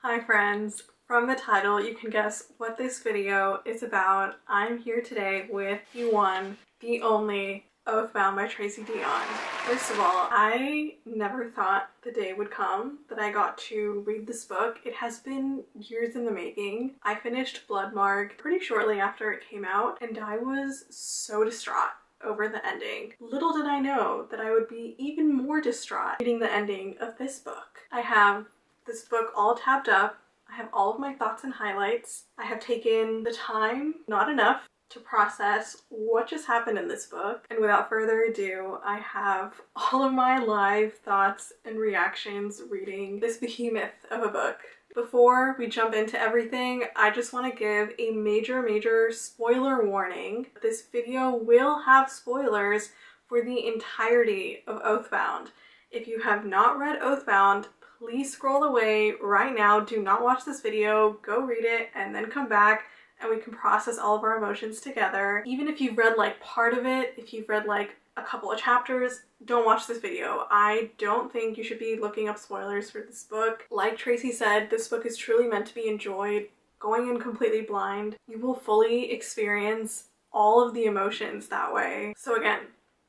Hi friends, from the title you can guess what this video is about. I'm here today with the one, the only Oathbound by Tracy Deonn. First of all, I never thought the day would come that I got to read this book. It has been years in the making. I finished Bloodmarked pretty shortly after it came out and I was so distraught over the ending. Little did I know that I would be even more distraught reading the ending of this book. I have this book all tabbed up. I have all of my thoughts and highlights. I have taken the time, not enough, to process what just happened in this book. And without further ado, I have all of my live thoughts and reactions reading this behemoth of a book. Before we jump into everything, I just want to give a major spoiler warning. This video will have spoilers for the entirety of Oathbound. If you have not read Oathbound, please scroll away right now. Do not watch this video. Go read it and then come back and we can process all of our emotions together. Even if you've read like part of it, if you've read like a couple of chapters, don't watch this video. I don't think you should be looking up spoilers for this book. Like Tracy said, this book is truly meant to be enjoyed. Going in completely blind, you will fully experience all of the emotions that way. So again,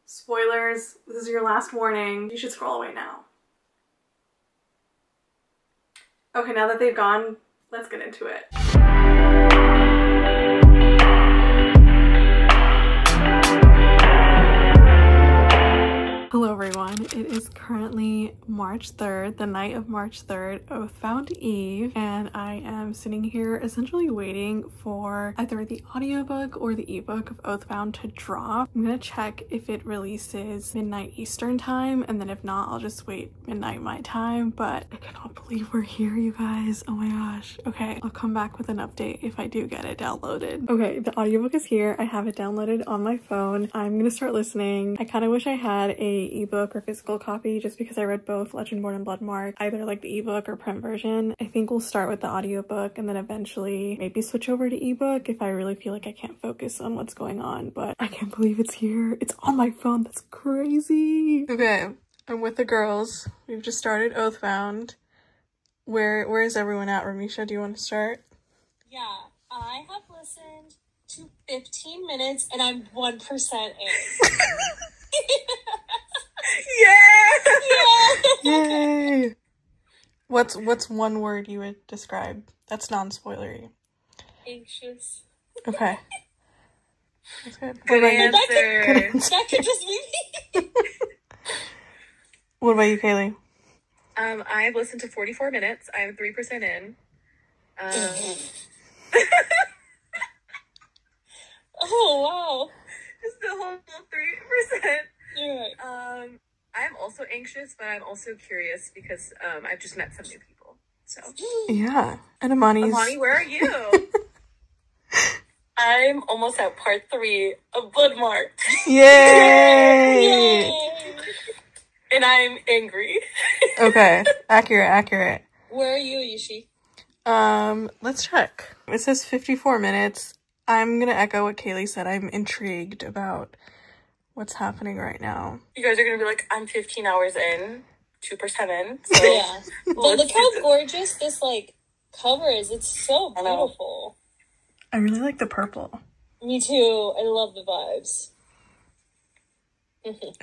spoilers, this is your last warning. You should scroll away now. Okay, now that they've gone, let's get into it. Hello everyone, it is currently March 3rd, the night of March 3rd, Oathbound Eve, and I am sitting here essentially waiting for either the audiobook or the ebook of Oathbound to drop. I'm gonna check if it releases midnight Eastern time, and then if not, I'll just wait midnight my time, but I cannot believe we're here, you guys. Oh my gosh. Okay, I'll come back with an update if I do get it downloaded. Okay, the audiobook is here. I have it downloaded on my phone. I'm gonna start listening. I kind of wish I had a ebook or physical copy just because I read both Legendborn and Bloodmarked, either like the ebook or print version. I think we'll start with the audiobook and then eventually maybe switch over to ebook if I really feel like I can't focus on what's going on, but I can't believe it's here. It's on my phone. That's crazy. Okay, I'm with the girls. We've just started Oathbound. Where is everyone at? Ramishah, do you want to start? Yeah, I have listened to 15 minutes and I'm 1% in. Yeah! Yay! What's one word you would describe that's non-spoilery? Anxious. Okay. That's good. Good answer. That could just be me. What about you, Kayli? I've listened to 44 minutes. I'm 3% in. Oh, wow. Just the whole 3%. You're right. I'm also anxious, but I'm also curious because I've just met some new people. So Yeah. And Amani's... Amani, where are you? I'm almost at part 3 of Bloodmarked. Yay! Yay! And I'm angry. Okay. Accurate. Where are you, Yushi? Let's check. It says 54 minutes. I'm gonna echo what Kayli said. I'm intrigued about what's happening right now. You guys are gonna be like, I'm 15 hours in, 2% in. So yeah. But look how gorgeous this like cover is. It's so beautiful. I really like the purple. Me too. I love the vibes.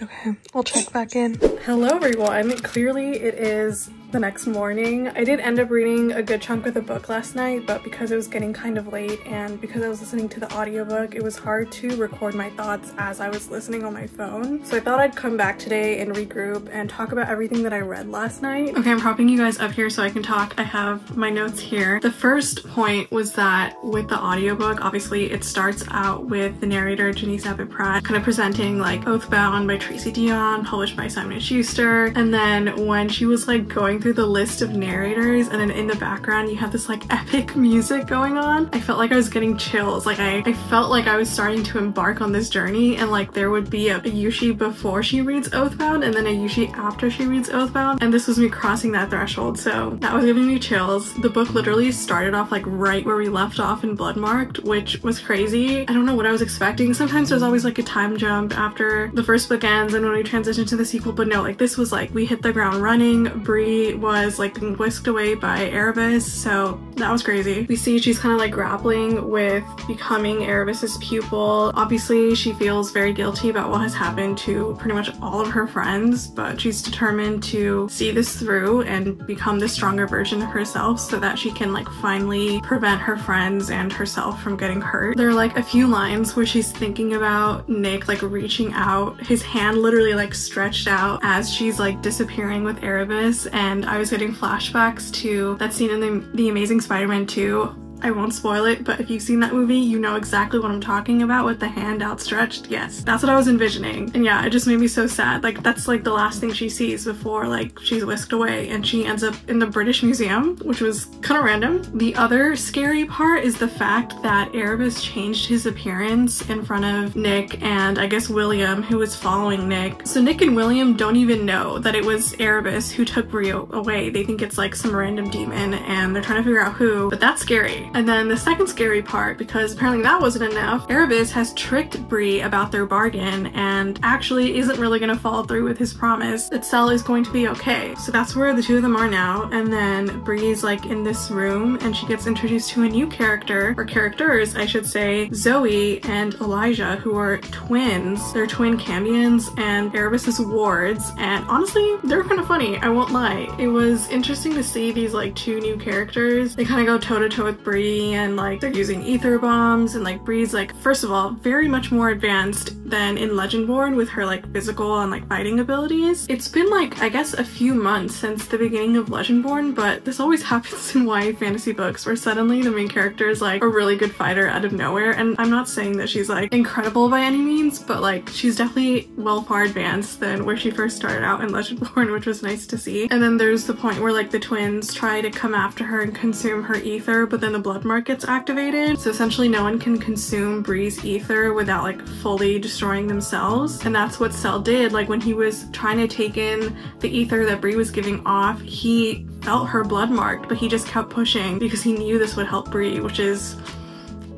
Okay, we'll check back in. Hello everyone. Clearly it is the next morning. I did end up reading a good chunk of the book last night, but because it was getting kind of late and because I was listening to the audiobook, it was hard to record my thoughts as I was listening on my phone. So I thought I'd come back today and regroup and talk about everything that I read last night. Okay, I'm propping you guys up here so I can talk. I have my notes here. The first point was that with the audiobook, obviously it starts out with the narrator, Janice Abbott-Pratt, kind of presenting like Oathbound by Tracy Deonn, published by Simon & Schuster. And then when she was like going through the list of narrators and then in the background you have this like epic music going on, I felt like I was getting chills. Like I felt like I was starting to embark on this journey and like there would be a Yushi before she reads Oathbound and then a Yushi after she reads Oathbound, and this was me crossing that threshold, so that was giving me chills. The book literally started off like right where we left off in Bloodmarked, which was crazy. I don't know what I was expecting. Sometimes there's always like a time jump after the first first book ends and when we transition to the sequel, but no, like this was like we hit the ground running. Bree was like being whisked away by Erebus, so that was crazy. We see she's kind of like grappling with becoming Erebus's pupil. Obviously she feels very guilty about what has happened to pretty much all of her friends, but she's determined to see this through and become the stronger version of herself so that she can like finally prevent her friends and herself from getting hurt. There are like a few lines where she's thinking about Nick like reaching out, his hand literally like stretched out as she's like disappearing with Erebus, and I was getting flashbacks to that scene in the Amazing Spider-Man 2. I won't spoil it, but if you've seen that movie, you know exactly what I'm talking about with the hand outstretched. Yes, that's what I was envisioning. And yeah, it just made me so sad. Like that's like the last thing she sees before like she's whisked away, and she ends up in the British Museum, which was kind of random. The other scary part is the fact that Erebus changed his appearance in front of Nick and I guess William, who was following Nick. So Nick and William don't even know that it was Erebus who took Bree away. They think it's like some random demon and they're trying to figure out who, but that's scary. And then the second scary part, because apparently that wasn't enough, Erebus has tricked Bree about their bargain and actually isn't really going to follow through with his promise that Cell is going to be okay. So that's where the two of them are now. And then Bree's like in this room and she gets introduced to a new character, or characters I should say, Zoe and Elijah, who are twins. They're twin Cambions and Erebus's wards, and honestly they're kind of funny, I won't lie. It was interesting to see these like two new characters. They kind of go toe to toe with Bree, and like they're using ether bombs, and like Bree's like first of all very much more advanced than in Legendborn with her like physical and like fighting abilities. It's been like I guess a few months since the beginning of Legendborn, but this always happens in YA fantasy books where suddenly the main character is like a really good fighter out of nowhere. And I'm not saying that she's like incredible by any means, but like she's definitely well far advanced than where she first started out in Legendborn, which was nice to see. And then there's the point where like the twins try to come after her and consume her ether, but then the Bloodmarked gets activated, so essentially no one can consume Bree's ether without like fully destroying themselves. And that's what Cell did. Like when he was trying to take in the ether that Bree was giving off, he felt her Bloodmarked, but he just kept pushing because he knew this would help Bree, which is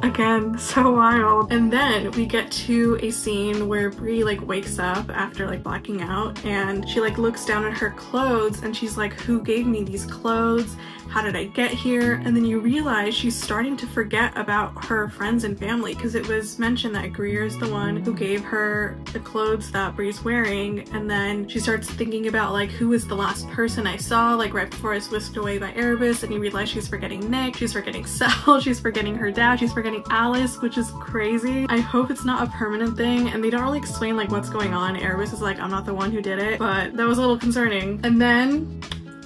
again so wild. And then we get to a scene where Bree like wakes up after like blacking out, and she like looks down at her clothes and she's like, who gave me these clothes? How did I get here? And then you realize she's starting to forget about her friends and family, because it was mentioned that Greer is the one who gave her the clothes that Bree's wearing. And then she starts thinking about like, who was the last person I saw like right before I was whisked away by Erebus, and you realize she's forgetting Nick, she's forgetting Cell, she's forgetting her dad, she's forgetting Alice, which is crazy. I hope it's not a permanent thing, and they don't really explain like what's going on. Erebus is like, I'm not the one who did it, but that was a little concerning. And then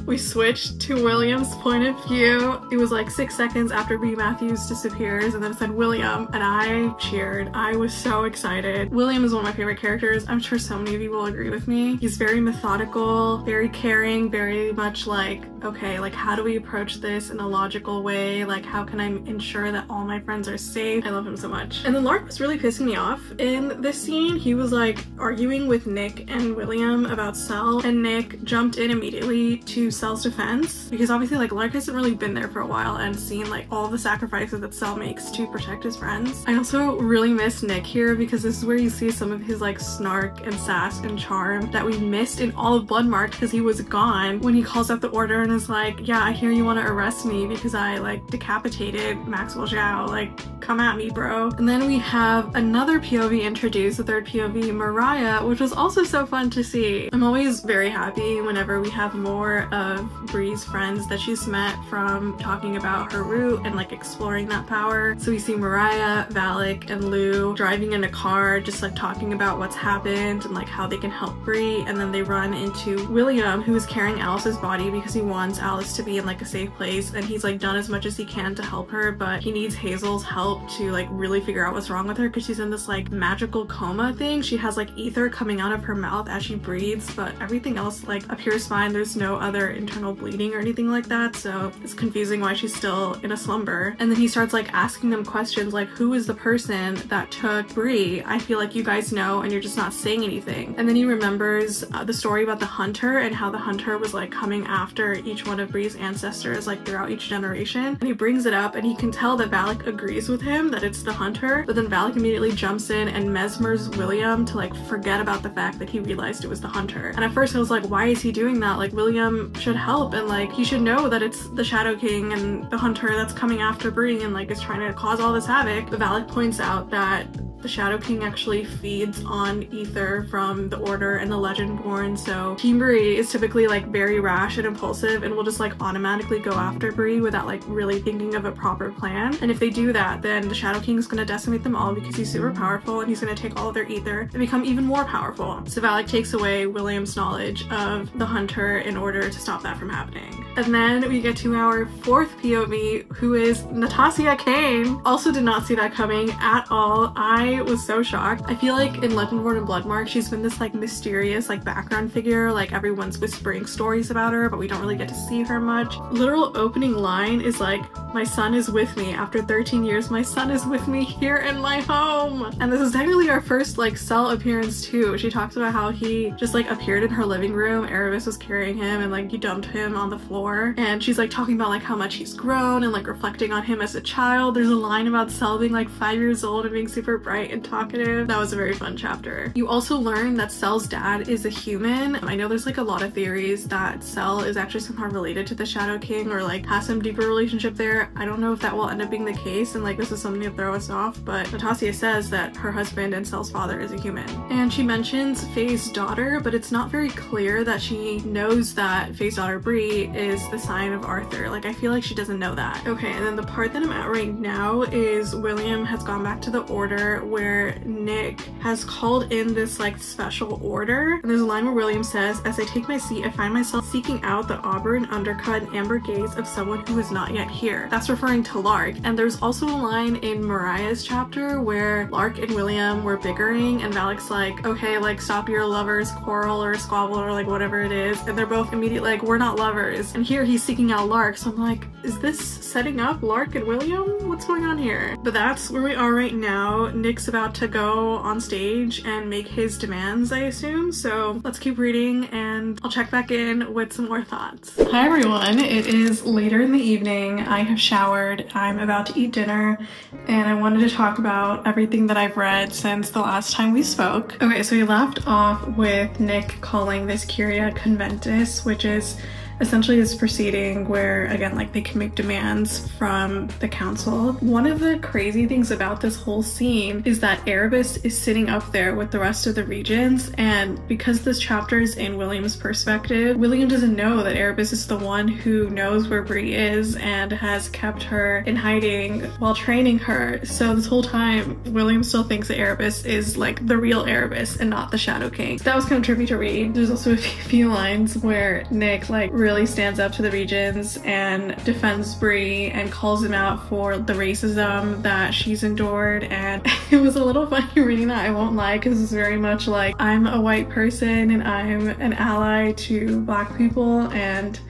we switched to William's point of view. It was like 6 seconds after B. Matthews disappears, and then it said William, and I cheered. I was so excited. William is one of my favorite characters. I'm sure so many of you will agree with me. He's very methodical, very caring, very much like, okay, like how do we approach this in a logical way? Like how can I ensure that all my friends are safe? I love him so much. And then Lark was really pissing me off in this scene. He was like arguing with Nick and William about Cell, and Nick jumped in immediately to Cell's defense, because obviously like Lark hasn't really been there for a while and seen like all the sacrifices that Cell makes to protect his friends. I also really miss Nick here, because this is where you see some of his like snark and sass and charm that we missed in all of Bloodmarked, because he was gone when he calls out the order and is like, yeah, I hear you want to arrest me because I like decapitated Maxwell Zhao, like come at me, bro. And then we have another POV introduced, the third POV, Mariah, which was also so fun to see. I'm always very happy whenever we have more of Bree's friends that she's met from talking about her route and like exploring that power. So we see Mariah, Valak, and Lou driving in a car just like talking about what's happened and like how they can help Bree, and then they run into William, who is carrying Alice's body because he wants Alice to be in like a safe place, and he's like done as much as he can to help her, but he needs Hazel's help to like really figure out what's wrong with her, because she's in this like magical coma thing. She has like ether coming out of her mouth as she breathes, but everything else like appears fine. There's no other internal bleeding or anything like that, so it's confusing why she's still in a slumber. And then he starts like asking them questions like, who is the person that took Bree? I feel like you guys know and you're just not saying anything. And then he remembers the story about the hunter and how the hunter was like coming after each one of Bree's ancestors like throughout each generation. And he brings it up and he can tell that Valak agrees with him that it's the hunter, but then Valak immediately jumps in and mesmers William to like forget about the fact that he realized it was the hunter. And at first I was like, why is he doing that? Like, William should help and like he should know that it's the Shadow King and the hunter that's coming after Bree and like is trying to cause all this havoc. But Valak points out that the Shadow King actually feeds on ether from the Order and the Legendborn, so Team Bree is typically like very rash and impulsive and will just like automatically go after Bree without like really thinking of a proper plan. And if they do that, then the Shadow King is going to decimate them all because he's super powerful and he's going to take all of their ether and become even more powerful. So Valak takes away William's knowledge of the hunter in order to stop that from happening. And then we get to our fourth POV, who is Natasha Kane. Also did not see that coming at all. I was so shocked. I feel like in Legendborn and Bloodmarked, she's been this like mysterious like background figure, like everyone's whispering stories about her, but we don't really get to see her much. Literal opening line is like, my son is with me. After 13 years, my son is with me here in my home. And this is technically our first like Cell appearance too. She talks about how he just like appeared in her living room. Erebus was carrying him and like you dumped him on the floor. And she's like talking about like how much he's grown and like reflecting on him as a child. There's a line about Cell being like 5 years old and being super bright and talkative. That was a very fun chapter. You also learn that Cell's dad is a human. I know there's like a lot of theories that Cell is actually somehow related to the Shadow King or like has some deeper relationship there. I don't know if that will end up being the case and like this is something to throw us off, but Natasha says that her husband and Cell's father is a human. And she mentions Faye's daughter, but it's not very clear that she knows that Faye's daughter Bree is the sign of Arthur. Like I feel like she doesn't know that. Okay, and then the part that I'm at right now is William has gone back to the Order where Nick has called in this like special order. And there's a line where William says, as I take my seat, I find myself seeking out the auburn undercut and amber gaze of someone who is not yet here. That's referring to Lark. And there's also a line in Mariah's chapter where Lark and William were bickering and Valak's like, okay, like stop your lovers quarrel or squabble or like whatever it is. And they're both immediately like, we're not lovers. And here he's seeking out Lark. So I'm like, is this setting up Lark and William? What's going on here? But that's where we are right now. Nick's about to go on stage and make his demands, I assume. So let's keep reading and I'll check back in with some more thoughts. Hi everyone, it is later in the evening. I have showered, I'm about to eat dinner, and I wanted to talk about everything that I've read since the last time we spoke. Okay, so we left off with Nick calling this Curia Conventus, which is essentially this proceeding where, again, like they can make demands from the council. One of the crazy things about this whole scene is that Erebus is sitting up there with the rest of the regents, and because this chapter is in William's perspective, William doesn't know that Erebus is the one who knows where Bree is and has kept her in hiding while training her. So this whole time, William still thinks that Erebus is like the real Erebus and not the Shadow King. So that was kind of trippy to read. There's also a few lines where Nick like really stands up to the regents and defends Bree and calls him out for the racism that she's endured, and it was a little funny reading that, I won't lie, because it's very much like I'm a white person and I'm an ally to Black people and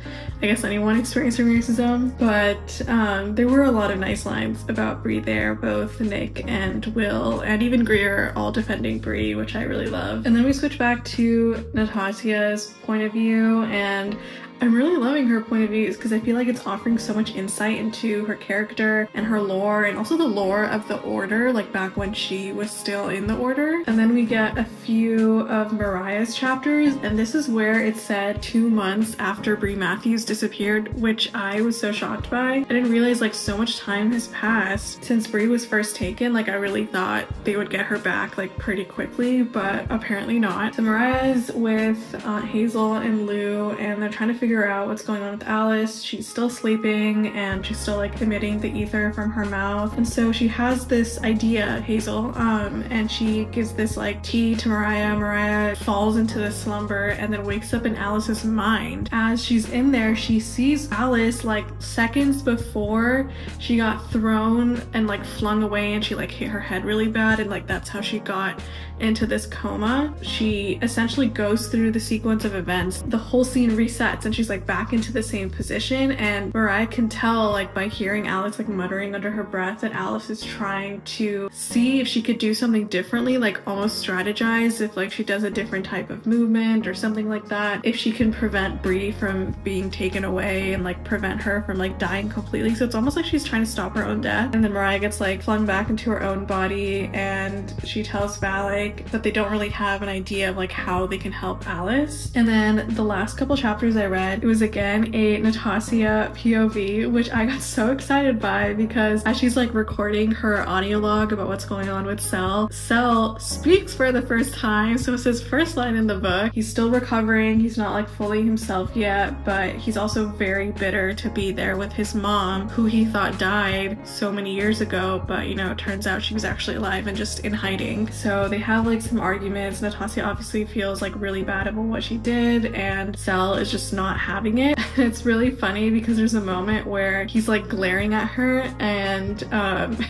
I guess anyone experiencing racism. But there were a lot of nice lines about Bree there, both Nick and Will and even Greer all defending Bree, which I really love. And then we switch back to Natasha's point of view, and I'm really loving her point of views because I feel like it's offering so much insight into her character and her lore, and also the lore of the Order, like back when she was still in the Order. And then we get a few of Mariah's chapters, and this is where it said 2 months after Bree Matthews disappeared, which I was so shocked by. I didn't realize like so much time has passed since Bree was first taken. Like I really thought they would get her back like pretty quickly, but apparently not. So Mariah's with Aunt Hazel and Lou, and they're trying to figure out what's going on with Alice. She's still sleeping and she's still like emitting the ether from her mouth, and so she has this idea, Hazel, and she gives this like tea to Mariah. Mariah falls into this slumber and then wakes up in Alice's mind. As she's in there, she sees Alice like seconds before she got thrown and like flung away, and she like hit her head really bad, and like that's how she got into this coma. She essentially goes through the sequence of events. The whole scene resets and she's like back into the same position, and Mariah can tell like by hearing Alex like muttering under her breath that Alice is trying to see if she could do something differently, like almost strategize if like she does a different type of movement or something like that, if she can prevent Bree from being taken away and like prevent her from like dying completely. So it's almost like she's trying to stop her own death. And then Mariah gets like flung back into her own body, and she tells Valak that they don't really have an idea of like how they can help Alice. And then the last couple chapters I read, it was again a Natasha POV, which I got so excited by, because as she's like recording her audio log about what's going on with Cell speaks for the first time. So it's his first line in the book. He's still recovering, he's not like fully himself yet, but he's also very bitter to be there with his mom, who he thought died so many years ago, but you know, it turns out she was actually alive and just in hiding. So they have like some arguments. Natasha obviously feels like really bad about what she did, and Cell is just not having it. It's really funny because there's a moment where he's like glaring at her, and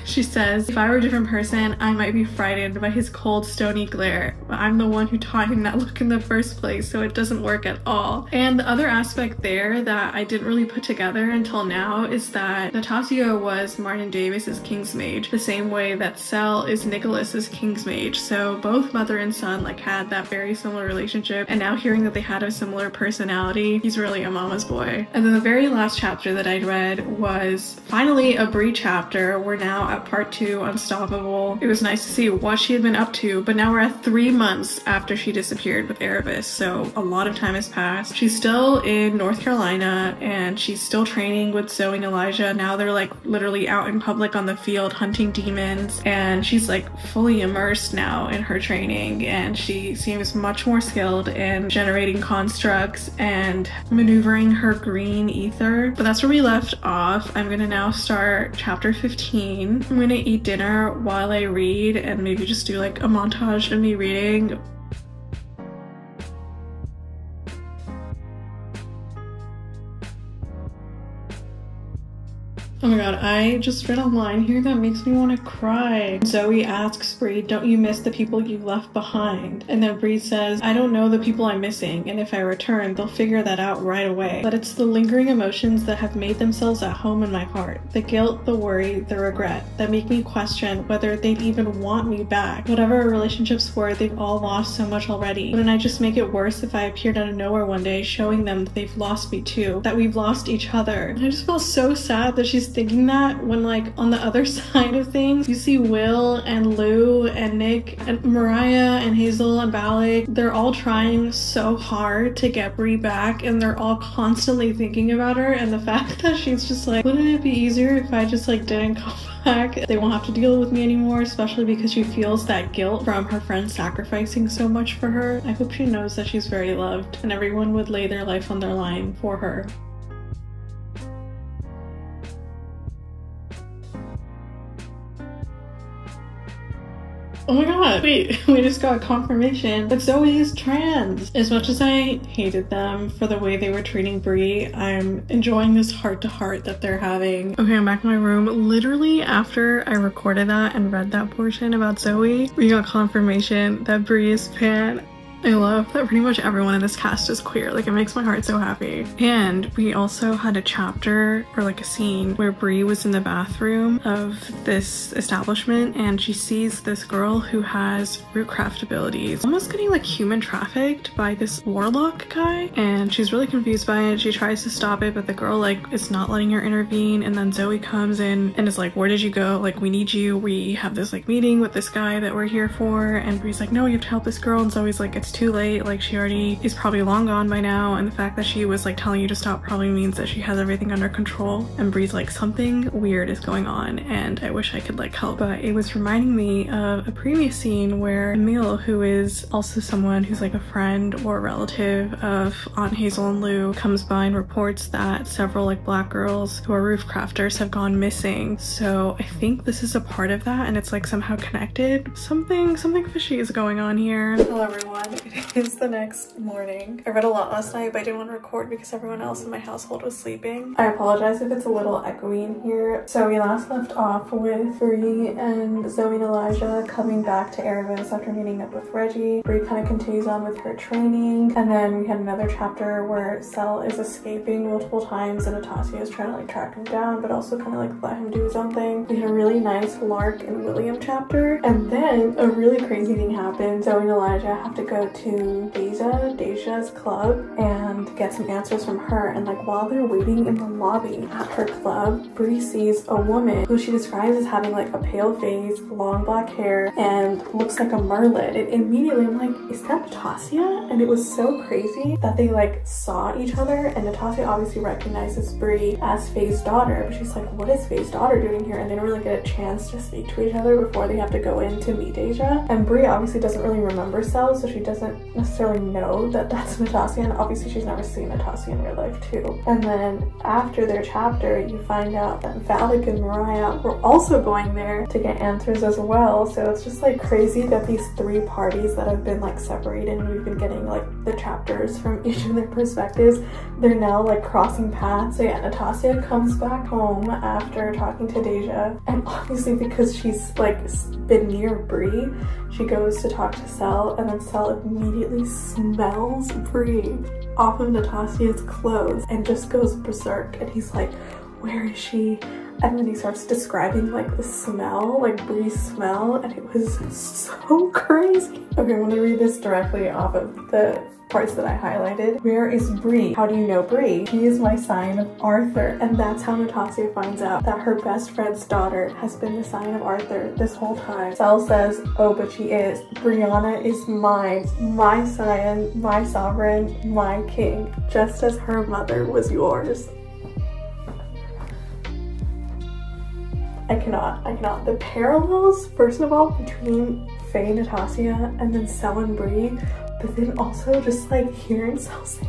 she says, if I were a different person, I might be frightened by his cold, stony glare, but I'm the one who taught him that look in the first place, so it doesn't work at all. And the other aspect there that I didn't really put together until now is that Natasha was Martin Davis's King's Mage, the same way that Cell is Nicholas's King's Mage. So both mother and son like had that very similar relationship, and now hearing that they had a similar personality, he's really a mama's boy. And then the very last chapter that I read was finally a Bree chapter. We're now at part 2, Unstoppable. It was nice to see what she had been up to, but now we're at 3 months after she disappeared with Erebus, so a lot of time has passed. She's still in North Carolina, and she's still training with Zoe and Elijah. Now they're like literally out in public on the field hunting demons, and she's like fully immersed now in her training, and she seems much more skilled in generating constructs and maneuvering her green ether. But that's where we left off. I'm gonna now start chapter 15. I'm gonna eat dinner while I read and maybe just do like a montage of me reading. Oh my god, I just read a line here that makes me want to cry. Zoe asks Bree, don't you miss the people you left behind? And then Bree says, I don't know the people I'm missing, and if I return, they'll figure that out right away. But it's the lingering emotions that have made themselves at home in my heart. The guilt, the worry, the regret, that make me question whether they'd even want me back. Whatever our relationships were, they've all lost so much already. Wouldn't I just make it worse if I appeared out of nowhere one day showing them that they've lost me too? That we've lost each other? And I just feel so sad that she's thinking that, when like on the other side of things you see Will and Lou and Nick and Mariah and Hazel and Valak. They're all trying so hard to get Bree back, and they're all constantly thinking about her, and the fact that she's just like, wouldn't it be easier if I just like didn't come back? They won't have to deal with me anymore, especially because she feels that guilt from her friends sacrificing so much for her. I hope she knows that she's very loved and everyone would lay their life on their line for her. Oh my god, wait, we just got confirmation that Zoe is trans. As much as I hated them for the way they were treating Bree, I'm enjoying this heart-to-heart that they're having. Okay, I'm back in my room. Literally after I recorded that and read that portion about Zoe, we got confirmation that Bree is pan. I love that pretty much everyone in this cast is queer. Like, it makes my heart so happy. And we also had a chapter, or like a scene, where Bree was in the bathroom of this establishment, and she sees this girl who has rootcraft abilities, almost getting like human trafficked by this warlock guy, and she's really confused by it. She tries to stop it, but the girl like is not letting her intervene, and then Zoe comes in and is like, where did you go? Like, we need you. We have this like meeting with this guy that we're here for. And Bree's like, no, you have to help this girl. And Zoe's like, it's too late, like she already is probably long gone by now, and the fact that she was like telling you to stop probably means that she has everything under control. And Bree's like, something weird is going on and I wish I could like help. But it was reminding me of a previous scene where Emil, who is also someone who's like a friend or relative of Aunt Hazel and Lou, comes by and reports that several like black girls who are roof crafters have gone missing. So I think this is a part of that, and it's like somehow connected. Something fishy is going on here. Hello everyone, It is the next morning. I read a lot last night, but I didn't want to record because everyone else in my household was sleeping. I apologize if it's a little echoey in here. So we last left off with Bree and Zoe and Elijah coming back to Erebus after meeting up with Reggie. Bree kind of continues on with her training, and then we had another chapter where Sel is escaping multiple times and Natasha is trying to like track him down, but also kind of like let him do his own thing. We had a really nice Lark and William chapter, and then a really crazy thing happened. Zoe and Elijah have to go to Deja's club and get some answers from her, and like while they're waiting in the lobby at her club, Bree sees a woman who she describes as having like a pale face, long black hair, and looks like a merlin. And immediately I'm like, is that Natasha? And it was so crazy that they like saw each other, and Natasha obviously recognizes Bree as Faye's daughter, but she's like, what is Faye's daughter doing here? And they don't really get a chance to speak to each other before they have to go in to meet Deja. And Bree obviously doesn't really remember Sel, so she doesn't necessarily know that that's Natasha, and obviously she's never seen Natasha in real life too. And then after their chapter, you find out that Valak and Mariah were also going there to get answers as well. So it's just like crazy that these three parties that have been like separated, and we've been getting like the chapters from each of their perspectives, they're now like crossing paths. So yeah, Natasha comes back home after talking to Deja, and obviously because she's like been near Bree, she goes to talk to Sel, and then Sel immediately smells Bree off of Natasha's clothes and just goes berserk, and he's like, where is she? And then he starts describing like the smell, like Bree's smell, and it was so crazy. Okay, I'm gonna read this directly off of the parts that I highlighted. Where is Bree? How do you know Bree? She is my sign of Arthur. And that's how Natasha finds out that her best friend's daughter has been the sign of Arthur this whole time. Sel says, oh, but she is. Brianna is mine, my scion, my sovereign, my king, just as her mother was yours. I cannot. The parallels, first of all, between Faye and Natasha, and then Sel and Bree, but then also just like hearing Sel say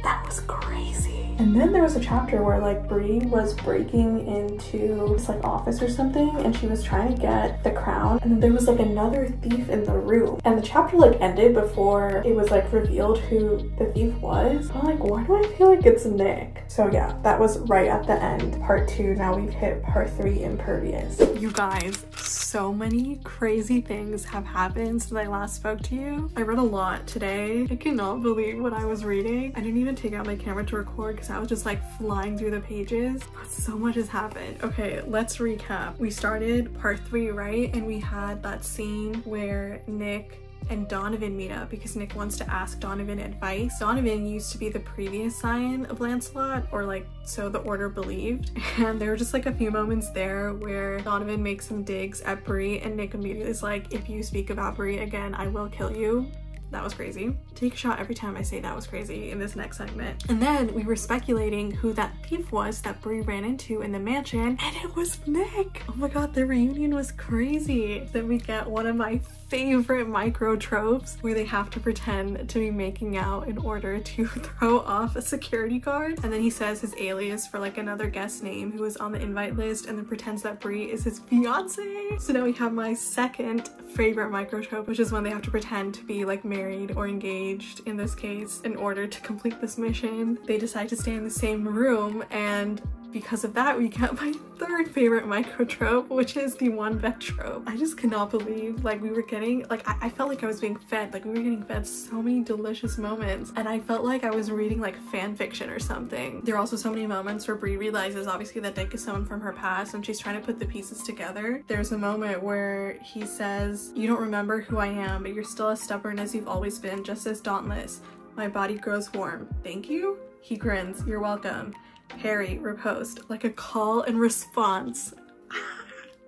that was crazy. And then there was a chapter where like Bree was breaking into this like office or something, and she was trying to get the crown, and then there was like another thief in the room, and the chapter like ended before it was like revealed who the thief was. I'm like, why do I feel like it's Nick? So yeah, that was right at the end. Part 2, now we've hit part 3, Impervious. You guys, so many crazy things have happened since I last spoke to you. I read a lot today. I cannot believe what I was reading. I didn't even take out my camera to record because I was just like flying through the pages, but so much has happened. Okay, let's recap. We started part 3, right? And we had that scene where Nick and Donovan meet up because Nick wants to ask Donovan advice. Donovan used to be the previous scion of Lancelot, or like so the order believed, and there were just like a few moments there where Donovan makes some digs at Bree, and Nick immediately is like, if you speak about Bree again, I will kill you. That was crazy. Take a shot every time I say that was crazy in this next segment. And then we were speculating who that thief was that Bree ran into in the mansion, and it was Nick. Oh my god, the reunion was crazy. Then we get one of my favorite micro tropes where they have to pretend to be making out in order to throw off a security guard, and then he says his alias for like another guest name who was on the invite list, and then pretends that Bree is his fiance. So now we have my second favorite micro trope, which is when they have to pretend to be like married or engaged in this case in order to complete this mission. They decide to stay in the same room, and because of that we get my third favorite micro trope, which is the one bed trope. I just cannot believe like we were getting like I felt like I was being fed, like we were getting fed so many delicious moments, and I felt like I was reading like fan fiction or something. There are also so many moments where Bree realizes obviously that Nick is someone from her past, and she's trying to put the pieces together. There's a moment where he says, you don't remember who I am, but you're still as stubborn as you've always been, just as dauntless. My body grows warm. Thank you? He grins. You're welcome. Harry, riposte, like a call and response.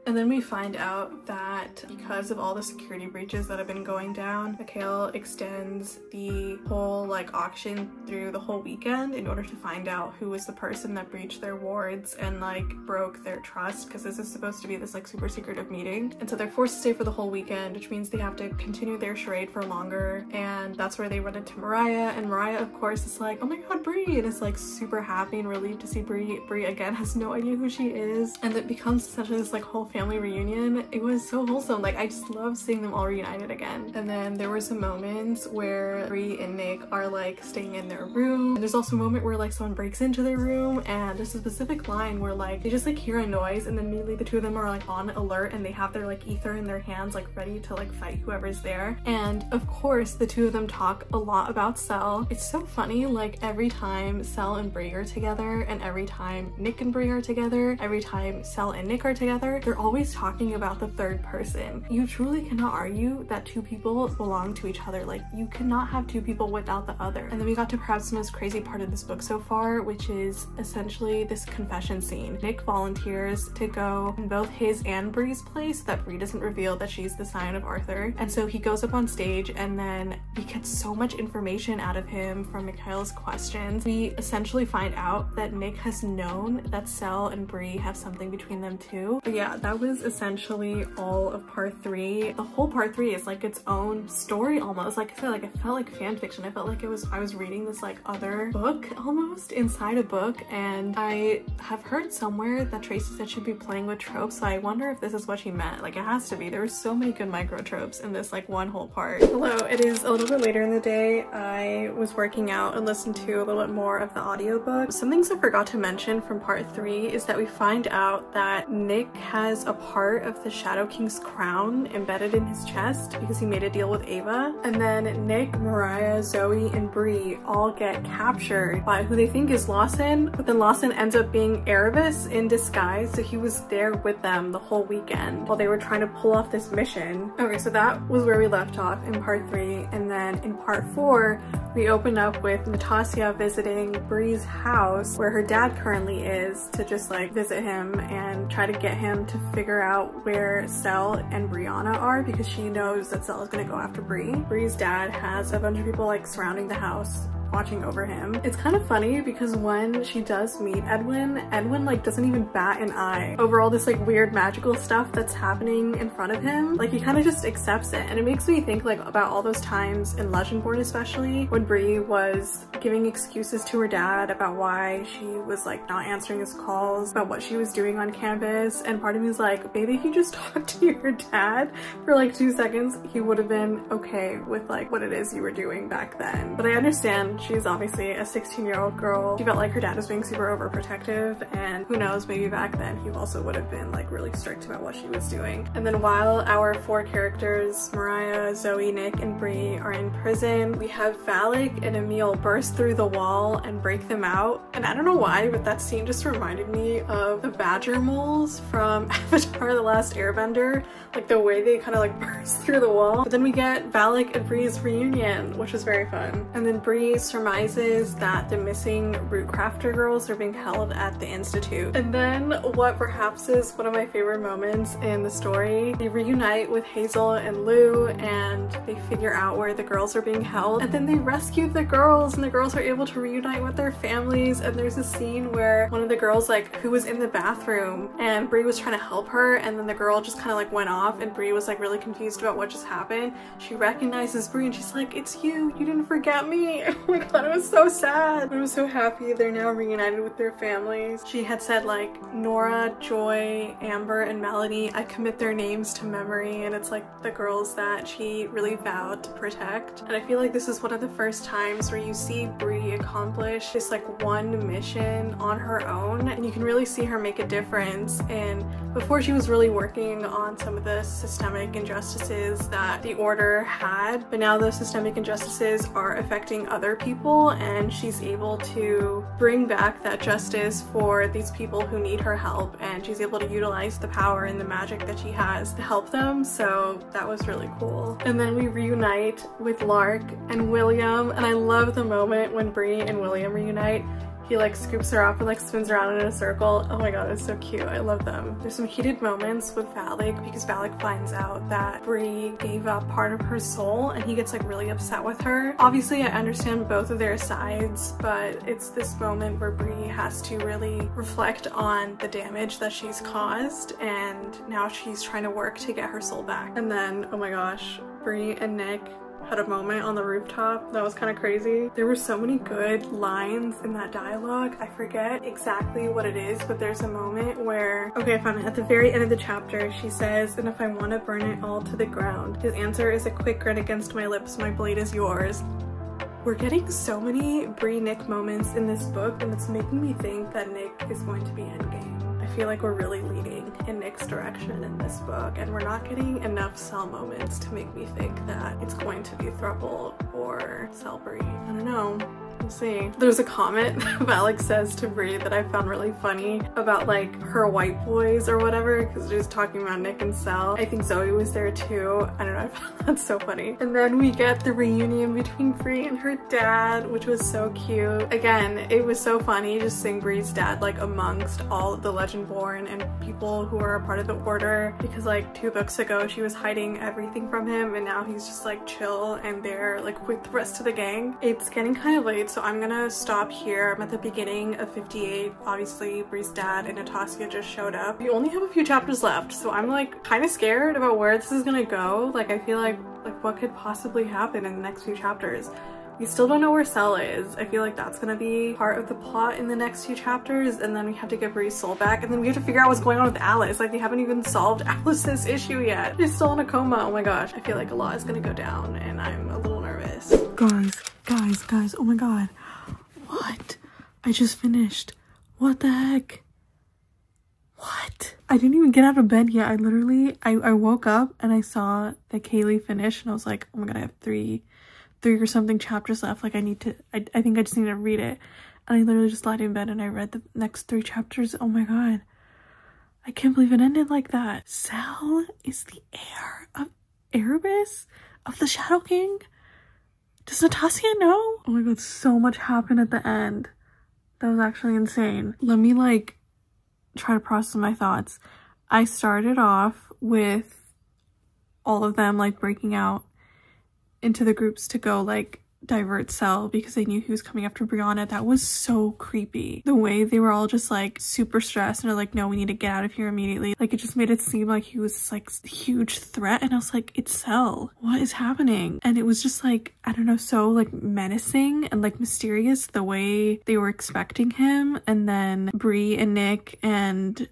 And then we find out that because of all the security breaches that have been going down, Mikhail extends the whole like auction through the whole weekend in order to find out who was the person that breached their wards and like broke their trust, because this is supposed to be this like super secretive meeting. And so they're forced to stay for the whole weekend, which means they have to continue their charade for longer, and that's where they run into Mariah, and Mariah of course is like, oh my god, Bree, and is like super happy and relieved to see Bree. Bree again has no idea who she is, and it becomes essentially this like whole family reunion. It was so wholesome. Like, I just love seeing them all reunited again. And then there were some moments where Bree and Nick are like staying in their room. And there's also a moment where like someone breaks into their room, and there's a specific line where like they just like hear a noise, and then immediately the two of them are like on alert, and they have their like ether in their hands, like ready to like fight whoever's there. And of course the two of them talk a lot about Cell. It's so funny, like every time Cell and Bree are together, and every time Nick and Bree are together, every time Cell and Nick are together, they're always talking about the third person. You truly cannot argue that two people belong to each other. Like, you cannot have two people without the other. And then we got to perhaps the most crazy part of this book so far, which is essentially this confession scene. Nick volunteers to go in both his and Bree's place so that Bree doesn't reveal that she's the Scion of Arthur. And so he goes up on stage, and then we get so much information out of him from Mikhail's questions. We essentially find out that Nick has known that Cell and Bree have something between them too. But yeah, that was essentially all of part 3. The whole part 3 is like its own story almost. Like I said, like, I felt like fan fiction. I felt like I was reading this like other book almost inside a book. And I have heard somewhere that Tracy said she'd be playing with tropes, so I wonder if this is what she meant. Like, it has to be. There were so many good micro tropes in this like one whole part. Hello, it is a little bit later in the day. I was working out and listened to a little bit more of the audiobook. Some things I forgot to mention from part 3 is that we find out that Nick has a part of the Shadow King's crown embedded in his chest because he made a deal with Ava. And then Nick, Mariah, Zoe, and Bree all get captured by who they think is Lawson, but then Lawson ends up being Erebus in disguise, so he was there with them the whole weekend while they were trying to pull off this mission. Okay, so that was where we left off in part 3, and then in part 4 we open up with Natasha visiting Bree's house where her dad currently is, to just like visit him and try to get him to figure out where Cell and Brianna are, because she knows that Cell is gonna go after Bree. Bree's dad has a bunch of people like surrounding the house, watching over him. It's kind of funny because when she does meet Edwin like doesn't even bat an eye over all this like weird magical stuff that's happening in front of him. Like, he kind of just accepts it. And it makes me think like about all those times in Legendborn, especially when Bree was giving excuses to her dad about why she was like not answering his calls, about what she was doing on campus. And part of me is like, maybe if you just talked to your dad for like 2 seconds, he would have been okay with like what it is you were doing back then. But I understand she's obviously a 16-year-old girl. She felt like her dad was being super overprotective, and who knows, maybe back then he also would have been like really strict about what she was doing. And then while our 4 characters, Mariah, Zoe, Nick, and Bree, are in prison, we have Valak and Emil burst through the wall and break them out. And I don't know why, but that scene just reminded me of the badger moles from Avatar: The Last Airbender, like the way they kind of like burst through the wall. But then we get Valak and Bree's reunion, which was very fun. And then Bree surmises that the missing root crafter girls are being held at the Institute. And then what perhaps is one of my favorite moments in the story, they reunite with Hazel and Lou, and they figure out where the girls are being held, and then they rescue the girls, and the girls are able to reunite with their families. And there's a scene where one of the girls, like, who was in the bathroom, and Bree was trying to help her, and then the girl just kind of like went off, and Bree was like really confused about what just happened. She recognizes Bree and she's like, "It's you didn't forget me." Oh my god, it was so sad. I was so happy they're now reunited with their families. She had said like, Nora, Joy, Amber, and Melody, I commit their names to memory, and it's like the girls that she really vowed to protect. And I feel like this is one of the first times where you see Bree accomplish this like one mission on her own, and you can really see her make a difference. And before, she was really working on some of the systemic injustices that the Order had, but now those systemic injustices are affecting other people, and she's able to bring back that justice for these people who need her help, and she's able to utilize the power and the magic that she has to help them. So that was really cool. And then we reunite with Lark and William, and I love the moment when Bree and William reunite. He like scoops her up and like spins around in a circle. Oh my god, it's so cute. I love them. There's some heated moments with Valak because Valak finds out that Bree gave up part of her soul, and he gets like really upset with her. Obviously, I understand both of their sides, but it's this moment where Bree has to really reflect on the damage that she's caused, and now she's trying to work to get her soul back. And then, oh my gosh, Bree and Nick had a moment on the rooftop that was kind of crazy. There were so many good lines in that dialogue. I forget exactly what it is, but there's a moment where, okay, I found it. At the very end of the chapter, she says, and if I want to burn it all to the ground, his answer is a quick grin against my lips, my blade is yours. We're getting so many Bree Nick moments in this book, and it's making me think that Nick is going to be endgame. I feel like we're really leading in Nick's direction in this book, and we're not getting enough Cell moments to make me think that it's going to be Thruple or Cell Bree. I don't know. We'll see. There's a comment Alex says to Bree that I found really funny about like her white boys or whatever, because she's talking about Nick and Cell. I think Zoe was there too. I don't know, I found that so funny. And then we get the reunion between Bree and her dad, which was so cute. Again, it was so funny just seeing Bree's dad like amongst all of the Legendborn and people who are a part of the Order, because like 2 books ago she was hiding everything from him, and now he's just like chill and there like with the rest of the gang. It's getting kind of late, so I'm gonna stop here. I'm at the beginning of 58. Obviously, Bree's dad and Natasha just showed up. We only have a few chapters left, so I'm like kind of scared about where this is gonna go. Like I feel like what could possibly happen in the next few chapters. We still don't know where Cell is. I feel like that's gonna be part of the plot in the next few chapters, and then we have to get Bree's soul back, and then we have to figure out what's going on with Alice. Like they haven't even solved Alice's issue yet. She's still in a coma. Oh my gosh. I feel like a lot is gonna go down, and I'm a little nervous. Guys, oh my god. What? I just finished. What the heck? What? I didn't even get out of bed yet. I woke up and I saw that Kayli finished, and I was like, oh my god, I have three or something chapters left. Like I think I just need to read it. And I literally just lied in bed and I read the next 3 chapters. Oh my god. I can't believe it ended like that. Cell is the heir of Erebus? Of the Shadow King? Does Natasha know? Oh my god, so much happened at the end. That was actually insane. Let me like try to process my thoughts. I started off with all of them like breaking out into the groups to go like divert Cell because they knew he was coming after Brianna. That was so creepy. The way they were all just like super stressed and are like, no, we need to get out of here immediately. Like it just made it seem like he was this, like huge threat, and I was like, it's Cell. What is happening? And it was just like, I don't know, so like menacing and like mysterious the way they were expecting him. And then Bree and Nick and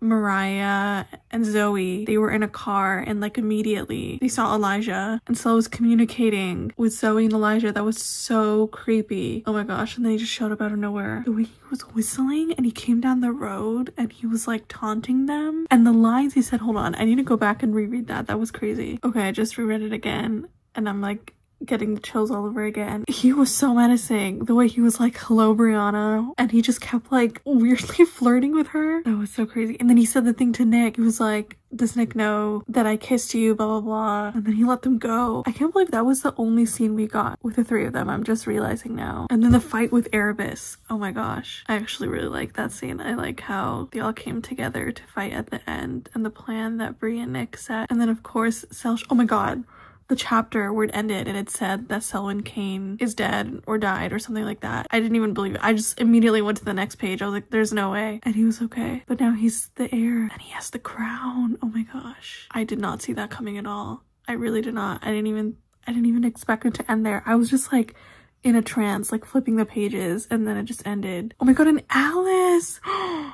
Mariah and Zoe, they were in a car, and like immediately they saw Elijah, and Cell was communicating with Zoe and Elijah. That was so creepy. Oh my gosh. And then he just showed up out of nowhere. The way he was whistling, and he came down the road and he was like taunting them, and the lines he said, hold on, I need to go back and reread that. That was crazy. Okay, I just reread it again and I'm like getting the chills all over again. He was so menacing. The way he was like, hello Brianna, and he just kept like weirdly flirting with her. That was so crazy. And then he said the thing to Nick. He was like, does Nick know that I kissed you, blah blah blah, and then he let them go. I can't believe that was the only scene we got with the 3 of them. I'm just realizing now. And then the fight with Erebus. Oh my gosh, I actually really like that scene. I like how they all came together to fight at the end, and the plan that Bree and Nick set. And then of course Cell, oh my god, the chapter where it ended and it said that Selwyn Kane is dead or died or something like that. I didn't even believe it. I just immediately went to the next page. I was like, there's no way. And he was okay. But now he's the heir and he has the crown. Oh my gosh. I did not see that coming at all. I really did not. I didn't even expect it to end there. I was just like in a trance, like flipping the pages, and then it just ended. Oh my god, and Alice!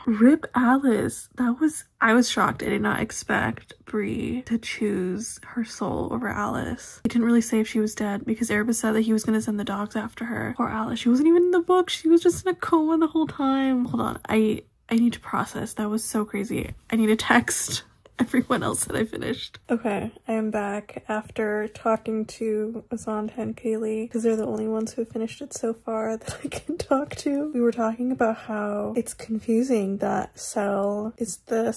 Rip Alice. I was shocked. I did not expect Bree to choose her soul over Alice. It didn't really say if she was dead because Erebus said that he was gonna send the dogs after her. Poor Alice. She wasn't even in the book. She was just in a coma the whole time. Hold on. I need to process. That was so crazy. I need to text everyone else that I finished. Okay, I am back after talking to Azanda and Kayli because they're the only ones who have finished it so far that I can talk to. We were talking about how it's confusing that Cell is the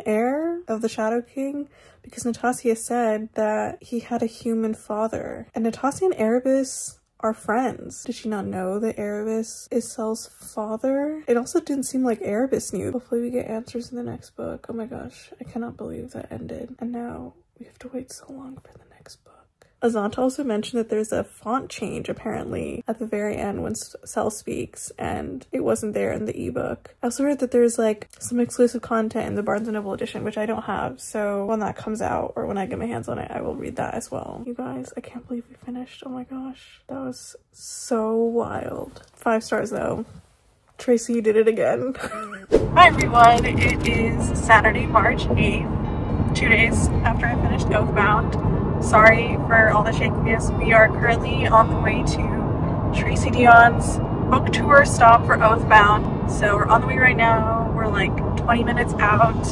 heir of the Shadow King because Natasha said that he had a human father, and Natasha and Erebus are friends. Did she not know that Erebus is Cell's father? It also didn't seem like Erebus knew. Hopefully we get answers in the next book. Oh my gosh, I cannot believe that ended. And now we have to wait so long for the next book. Azanta also mentioned that there's a font change apparently at the very end when Cell speaks, and it wasn't there in the ebook. I also heard that there's like some exclusive content in the Barnes & Noble edition, which I don't have, so when that comes out or when I get my hands on it, I will read that as well. You guys, I can't believe we finished. Oh my gosh, that was so wild. 5 stars though. Tracy, you did it again. Hi everyone, it is Saturday, March 8th, 2 days after I finished Oathbound. Sorry for all the shakiness. We are currently on the way to Tracy Deonn's book tour stop for Oathbound. So we're on the way right now. We're like 20 minutes out.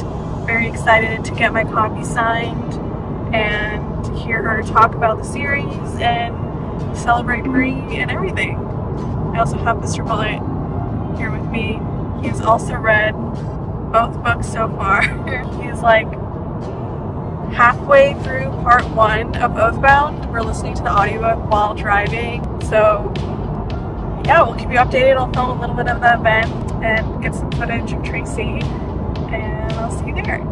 Very excited to get my copy signed and hear her talk about the series and celebrate Bree and everything. I also have Mr. Bullet here with me. He's also read both books so far. He's like halfway through part 1 of Oathbound. We're listening to the audiobook while driving. So yeah, we'll keep you updated. I'll film a little bit of the event and get some footage of Tracy, and I'll see you there.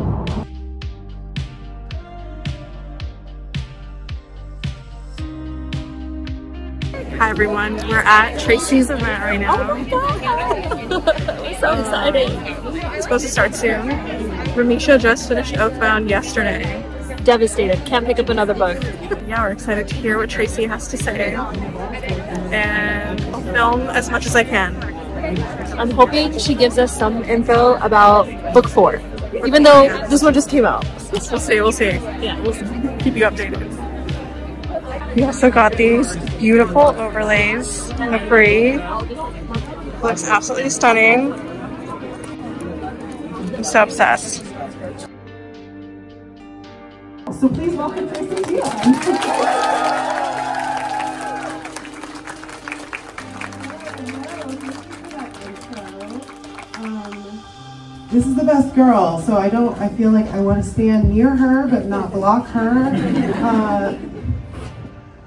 Hi everyone, we're at Tracy's event right now. Oh my god! So exciting. It's supposed to start soon. Ramishah just finished Oathbound yesterday. Devastated. Can't pick up another book. Yeah, we're excited to hear what Tracy has to say. And I'll film as much as I can. I'm hoping she gives us some info about book 4. Even though this one just came out. We'll see, we'll see. Yeah, we'll see. Keep you updated. We also got these beautiful overlays of Bree. Looks absolutely stunning. I'm so obsessed. So please welcome Tracy Deonn. This is the best girl, so I feel like I want to stand near her but not block her.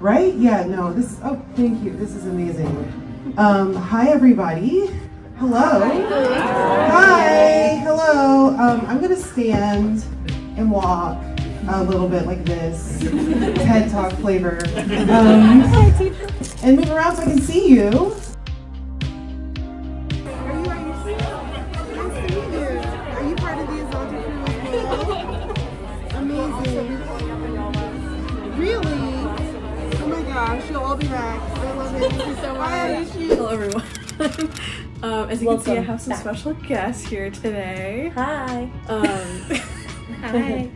Right? Yeah, no, oh, thank you. This is amazing. Hi, everybody. Hello. Hi. Hello. I'm going to stand and walk a little bit like this, TED Talk flavor, and move around so I can see you. Are you part of the Azalta crew as well? Amazing. Really? Oh my gosh, you'll all be back. I love it. Thank you so much. Hello everyone. As you can see, I have some special guests here today. Hi. Hi.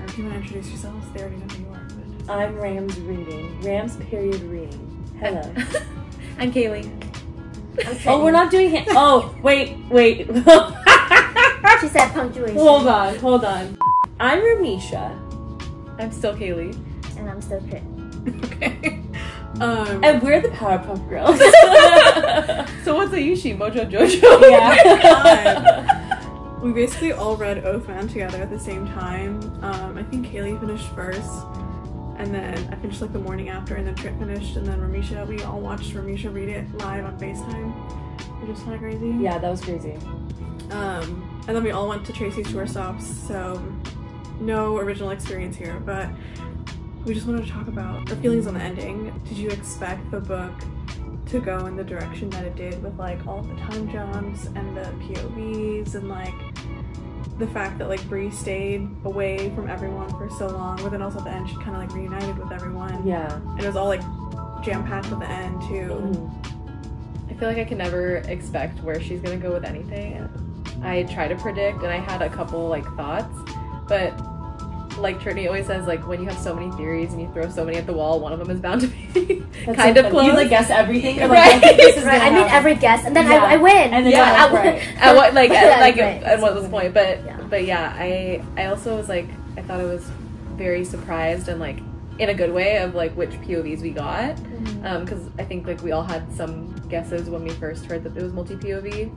If you want to introduce yourselves, they already know who you are. But... I'm Ram's reading. Ram's period reading. Hello. I'm Kayli. Oh, we're not doing it. Oh, wait. She said punctuation. Hold on. I'm Ramishah. I'm still Kayli. And I'm still Tritney. Okay. And we're the Powerpuff Girls. So what's a Yushi? Mojo Jojo? Yeah. We basically all read Oathbound together at the same time. I think Kayli finished first, and then I finished like the morning after, and then Trit finished, and then Ramishah, we all watched Ramishah read it live on FaceTime, which was kind of crazy. Yeah, that was crazy. And then we all went to Tracy's tour stops, so no original experience here, but we just wanted to talk about our feelings on the ending. Did you expect the book to go in the direction that it did, with like all the time jumps and the POVs and like the fact that like Bree stayed away from everyone for so long, but then also at the end she kind of like reunited with everyone. Yeah. And it was all like jam-packed at the end too. I feel like I can never expect where she's gonna go with anything. I try to predict, and I had a couple like thoughts, but like Tritney always says, like when you have so many theories and you throw so many at the wall, one of them is bound to be kind of close. You like guess everything. You're Right. like, this is Right, I made every guess, and then I win. And then Yeah, right. At what like Right. at what was the point? But Yeah. but yeah, I also was like, I thought I was very surprised, and like in a good way, of like which POVs we got, because I think like we all had some guesses when we first heard that it was multi-POV,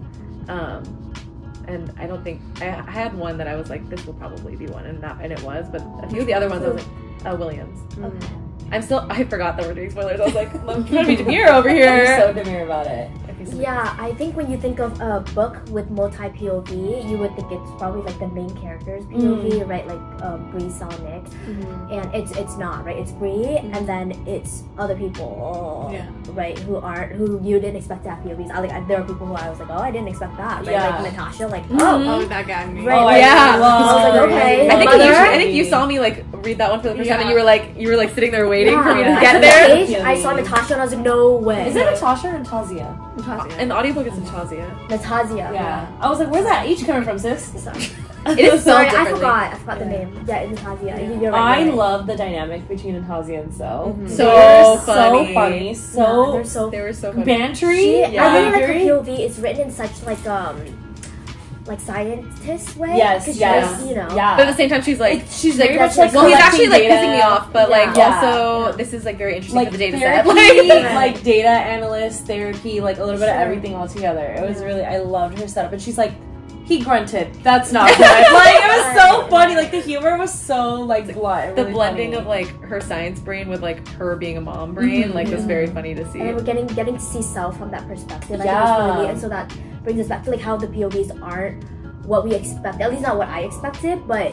and I don't think I had one that I was like, this will probably be one, and it was, but a few of the other ones I was like, Williams. Okay. I forgot that we're doing spoilers. I was like, I'm trying to be demure over here. You're so demure about it. Yeah, I think when you think of a book with multi-POV, you would think it's probably like the main character's POV, right? Like Bree saw Nick, and it's not, right? It's Bree, and then it's other people, right? Who you didn't expect to have POVs. There are people who I was like, oh, I didn't expect that, right? Like Natasha, like oh, that got me. right? Oh, yeah. I was like, okay. I think you saw me like read that one for the first time, and you were like sitting there waiting for me to get there. I saw Natasha, and I was like, no way. Is it Natasha or Natasha? In the audiobook, it's Natasha. Natasha. Yeah. I was like, where's that H coming from, sis? It is Sorry, spelled I forgot the name. Yeah, it's Natasha. You're right. I love the dynamic between Natasha and So. So funny. They were so funny. Bantery. I really like her POV. It's written in such like scientist way. Yes. You know. Yeah. But at the same time, she's very much like well, he's actually like data. pissing me off, but like also this is like very interesting for the data set. Like data analyst, therapy, like a little bit of everything all together. It was really, I loved her setup, and she's like, he grunted. That's not good. Like it was so funny. Like the humor was so like blunt. The blending of like her science brain with like her being a mom brain, like was very funny to see. And we're getting to see Self from that perspective. I think it was really, and so that brings us back to like how the POVs aren't what we expect. At least not what I expected, but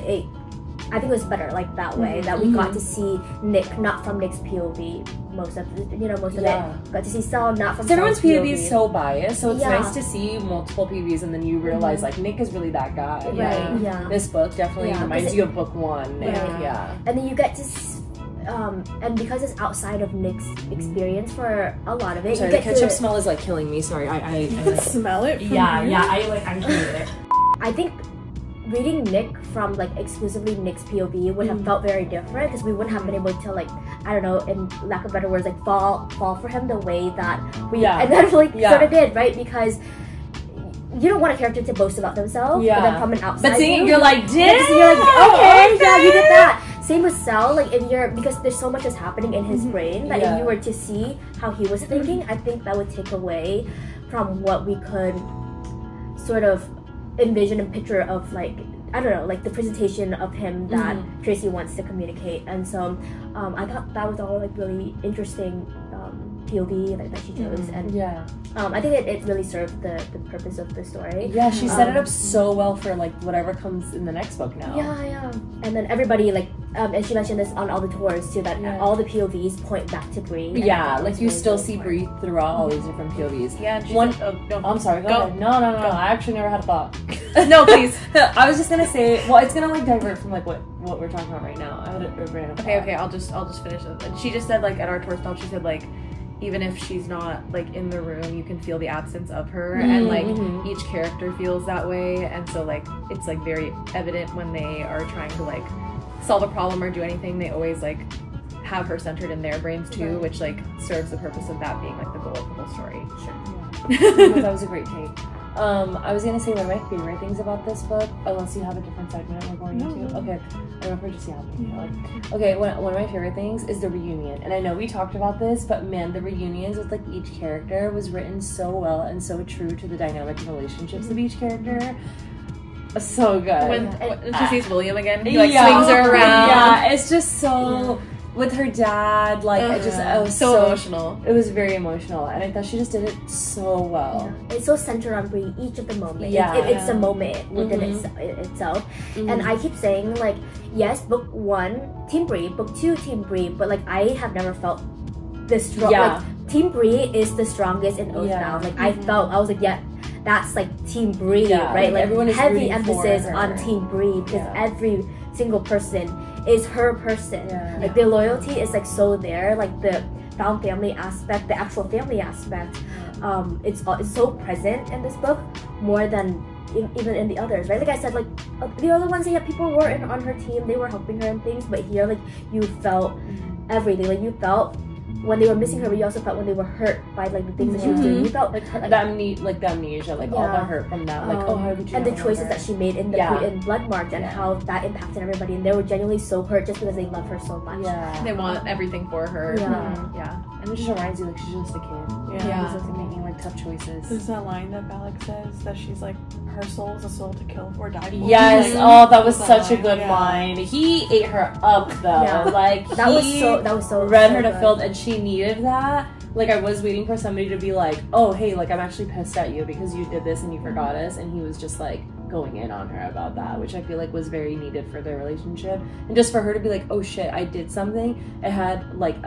I think it was better like that way, that we got to see Nick not from Nick's POV most of it. Got to see Sel not from everyone's Sel's POV is so biased, so it's nice to see multiple POVs, and then you realize like Nick is really that guy. Right. Yeah. This book definitely reminds you of book one. Right. And then you get to and because it's outside of Nick's experience for a lot of it, sorry, you the get ketchup smell is like killing me. Sorry, I smell it. I hate it. I think reading Nick from like exclusively Nick's POV would have felt very different, because we wouldn't have been able to like, I don't know, in lack of better words, like fall for him the way that we inevitably sort of did, right? Because you don't want a character to boast about themselves, but then from an outside but seeing you're like, damn, you're like, okay, yeah, you did that. Same with Sel, like because there's so much that's happening in his brain that if you were to see how he was thinking, I think that would take away from what we could sort of envision and picture of like, I don't know, like the presentation of him that Tracy wants to communicate. And so I thought that was all like really interesting POV that she chose, and I think it really served the purpose of the story. Yeah, she set it up so well for like whatever comes in the next book now. Yeah. And then everybody like, and she mentioned this on all the tours too, that all the POVs point back to Bree. Yeah, like you still see Bree throughout all these different POVs. Yeah, and one. I'm sorry. Go ahead. No. I actually never had a thought. No, please. I was just gonna say. Well, it's gonna like divert from like what we're talking about right now. I had a random thought. Okay. I'll just finish it. And she just said like at our tour stop, she said like, even if she's not like in the room, you can feel the absence of her, and like each character feels that way, and so like it's like very evident when they are trying to like solve a problem or do anything, they always like have her centered in their brains too, which like serves the purpose of that being like the goal of the whole story. That was a great take. I was gonna say one of my favorite things about this book, unless you have a different segment we're going into. Okay, I don't know if we're just okay, one of my favorite things is the reunion. And I know we talked about this, but man, the reunions with like each character was written so well and so true to the dynamic and relationships of each character. So good. When she sees William again, he like swings her around. Yeah, it's just so with her dad, like I was so emotional. It was very emotional, and I thought she just did it so well. Yeah. It's so centered on Bree, each of the moments. It's a moment within itself. And I keep saying like, yes, book 1, Team Bree, book 2, Team Bree, but like I have never felt this strong. Like Team Bree is the strongest in Oathbound. Like I was like, that's like Team Bree, right? Like everyone is heavy emphasis on Team Bree, because every single person is her person. Like the loyalty is like so there, like the found family aspect, the actual family aspect, it's so present in this book more than even in the others, right? Like I said, like the other ones, people were on her team, they were helping her and things, but here like you felt everything, like you felt when they were missing her, but you also felt when they were hurt by like the things that she was doing. You felt like the amnesia, like all the hurt from that, like how would you and the choices that she made in Bloodmarked and how that impacted everybody, and they were genuinely so hurt just because they love her so much. Yeah, they want everything for her. And it just reminds you like she's just a kid. She's like making like tough choices. There's that line that Balak says that she's like, her soul is a soul to kill or die for. Yes, like, that was such a good line. He ate her up though. Like that was so read her to filth, and she needed that. Like I was waiting for somebody to be like, oh hey, like I'm actually pissed at you because you did this and you forgot us, and he was just like going in on her about that, which I feel like was very needed for their relationship, and just for her to be like, oh shit, I did something, it had like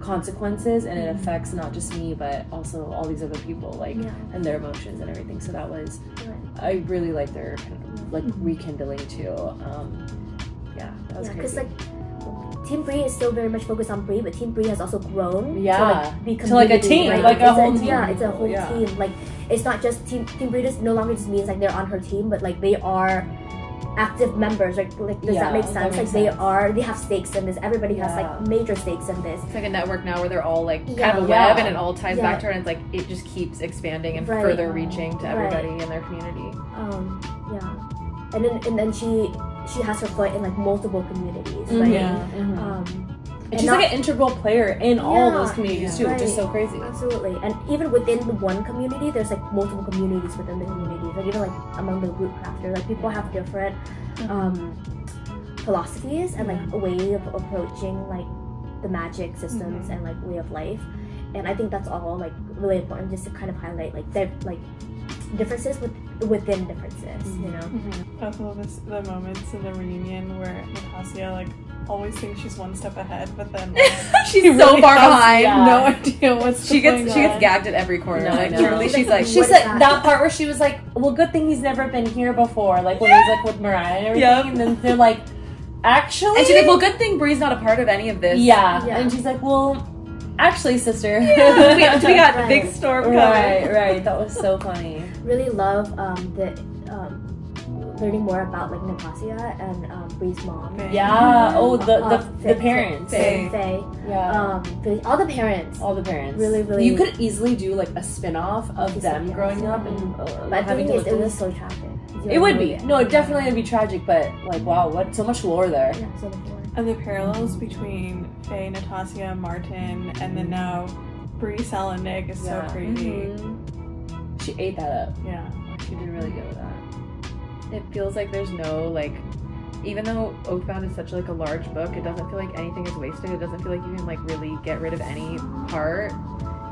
consequences, and it affects not just me but also all these other people, like and their emotions and everything. So that was I really like their kind of like rekindling too. That was crazy. Like Team Bree is still very much focused on Bree, but Team Bree has also grown to like a team, right? like a whole team. Yeah, it's a whole team. Like it's not just Team Bree no longer just means like they're on her team, but like they are active members. Like does that make sense? Like they have stakes in this. Everybody has like major stakes in this. It's like a network now where they're all like kind of a web, and it all ties back to her, and it's like it just keeps expanding and further reaching to everybody in their community. And then she has her foot in like multiple communities, right? And she's like an integral player in all those communities too, which is so crazy. Absolutely. And even within the one community, there's like multiple communities within the communities. Like even like among the root crafters, like people have different philosophies and like a way of approaching like the magic systems and like way of life. And I think that's all like really important, just to kind of highlight like their like differences within differences, you know. I love the moments in the reunion where Natasha like always thinks she's one step ahead, but then like, she's so really far behind. No idea what's she gets gagged at every corner. Like truly, she's like that part where she was like, well, good thing he's never been here before. Like when he's like with Mariah and everything, and then they're like, actually, and she's like, well, good thing Bree's not a part of any of this. And she's like, well, actually, sister, we got a big storm coming. Right. That was so funny. Really love learning more about like Natasha and Bree's mom. Yeah. The parents. Faye. Yeah. All the parents. Really. You could easily do like a spin-off of them growing up and having to look it was so tragic. It would be. No, it definitely would be tragic, but like wow, what so much lore there. Yeah, so much lore. And the parallels between Faye, Natasha, Martin, and then now Bree, Sal, and Nick is so crazy. She ate that up. Yeah. She did really good with that. It feels like there's no like, even though Oathbound is such like a large book, it doesn't feel like anything is wasted. It doesn't feel like you can like really get rid of any part,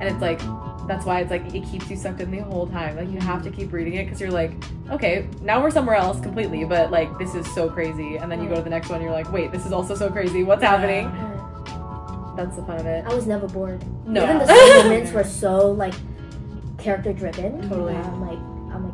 and it's like that's why it's like it keeps you sucked in the whole time. Like you have to keep reading it because you're like, okay, now we're somewhere else completely, but like this is so crazy, and then you go to the next one, you're like, wait, this is also so crazy. What's happening? That's the fun of it. I was never bored. No, even the side moments were so like character driven. Totally. I'm like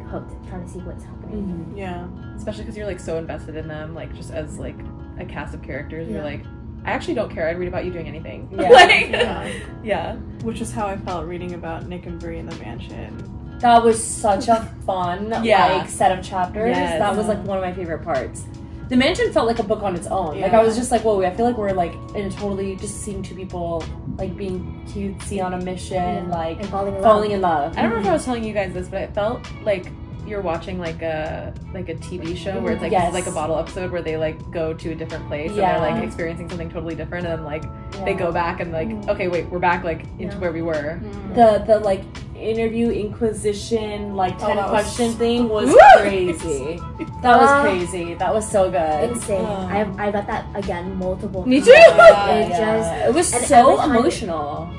hooked, trying to see what's happening. Yeah, especially because you're like so invested in them, like just as like a cast of characters. You're like, I actually don't care. I'd read about you doing anything. Yeah. Which is how I felt reading about Nick and Bree in the mansion. That was such a fun like set of chapters. That was like one of my favorite parts. The mansion felt like a book on its own. Like I was just like, whoa, I feel like we're like in a totally just seeing two people like being cutesy on a mission, like and falling in love. I don't know if I was telling you guys this, but it felt like you're watching like a TV show where it's like this is like a bottle episode where they like go to a different place and they're like experiencing something totally different, and then like they go back and like okay, wait, we're back like into where we were. The like interview inquisition like 10 question thing was crazy. That was crazy. That was so good. Insane. I got that again multiple Me times. too. It was so emotional.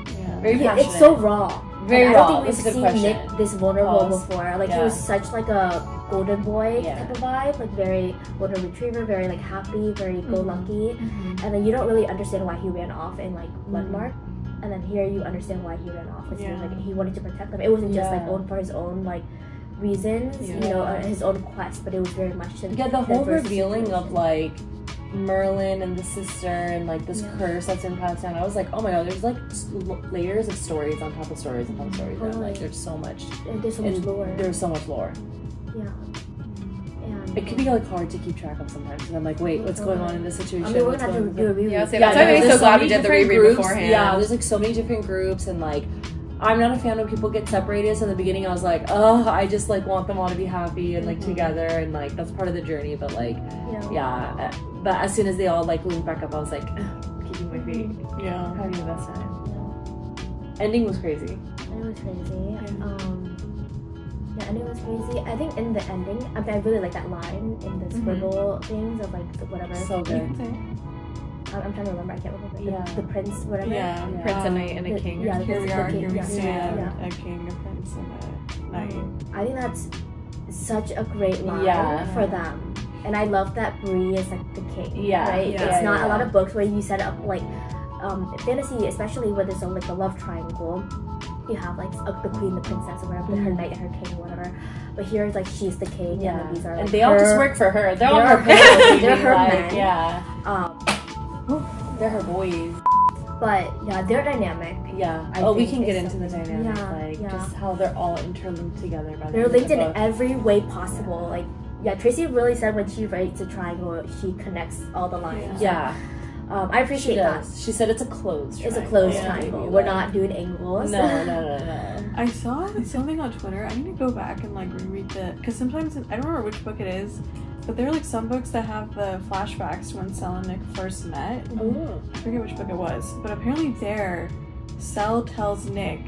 Very passionate. It's so raw. Very raw. I don't That's a think good we've seen question. Nick this vulnerable before. Like he was such like a golden boy type of vibe, like very golden retriever, very like happy, very go-lucky, and then you don't really understand why he ran off in like Bloodmarked. And then here you understand why he ran off. Because he wanted to protect them. It wasn't just like for his own like reasons, you know, his own quest, but it was very much to the whole revealing of like Merlin and the sister and like this curse that's been passed down. I was like, oh my god, there's like layers of stories on top of stories on top of stories. And like there's so much. There's so much lore. There's so much lore. Yeah. And it can be like hard to keep track of sometimes. And I'm like, wait, what's going on in this situation? I mean, we're gonna have to do a review. That's why I'm so glad we did the reread beforehand. Yeah, there's like so many different groups, and like I'm not a fan when people get separated. So in the beginning, I was like, oh, I just like want them all to be happy and like together, and like that's part of the journey. But like, yeah. But as soon as they all like linked back up, I was like, keeping my feet. Yeah, having the best time. Ending was crazy. It was crazy. Yeah, ending was crazy. I think in the ending, I really like that line in the scribble things of like whatever. So good. I'm trying to remember. I can't remember. The prince, whatever. Yeah, prince, a knight, and a king. Yeah, Here we are. Here we stand. Yeah. A king, a prince, and a knight. I think that's such a great line for them. And I love that Bree is like the king. Yeah. Right? Yeah. It's not a lot of books where you set up like fantasy, especially where there's like a love triangle. You have like the queen, the princess, or whatever, her knight and her king, or whatever. But here it's like she's the king, and these are like, and they all just work for her. They're all her they're her men. Yeah. They're her boys. But yeah, they're dynamic. Yeah. We can get into the dynamic, just how they're all interlinked together. They're linked in every way possible. Like, Tracy really said when she writes a triangle, she connects all the lines. Yeah. I appreciate that. She said it's a closed triangle. It's a closed triangle. We're not doing angles. No. I saw something on Twitter. I need to go back and like reread because sometimes I don't remember which book it is, but there are like some books that have the flashbacks to when Cell and Nick first met. I forget which book it was, but apparently there, Cell tells Nick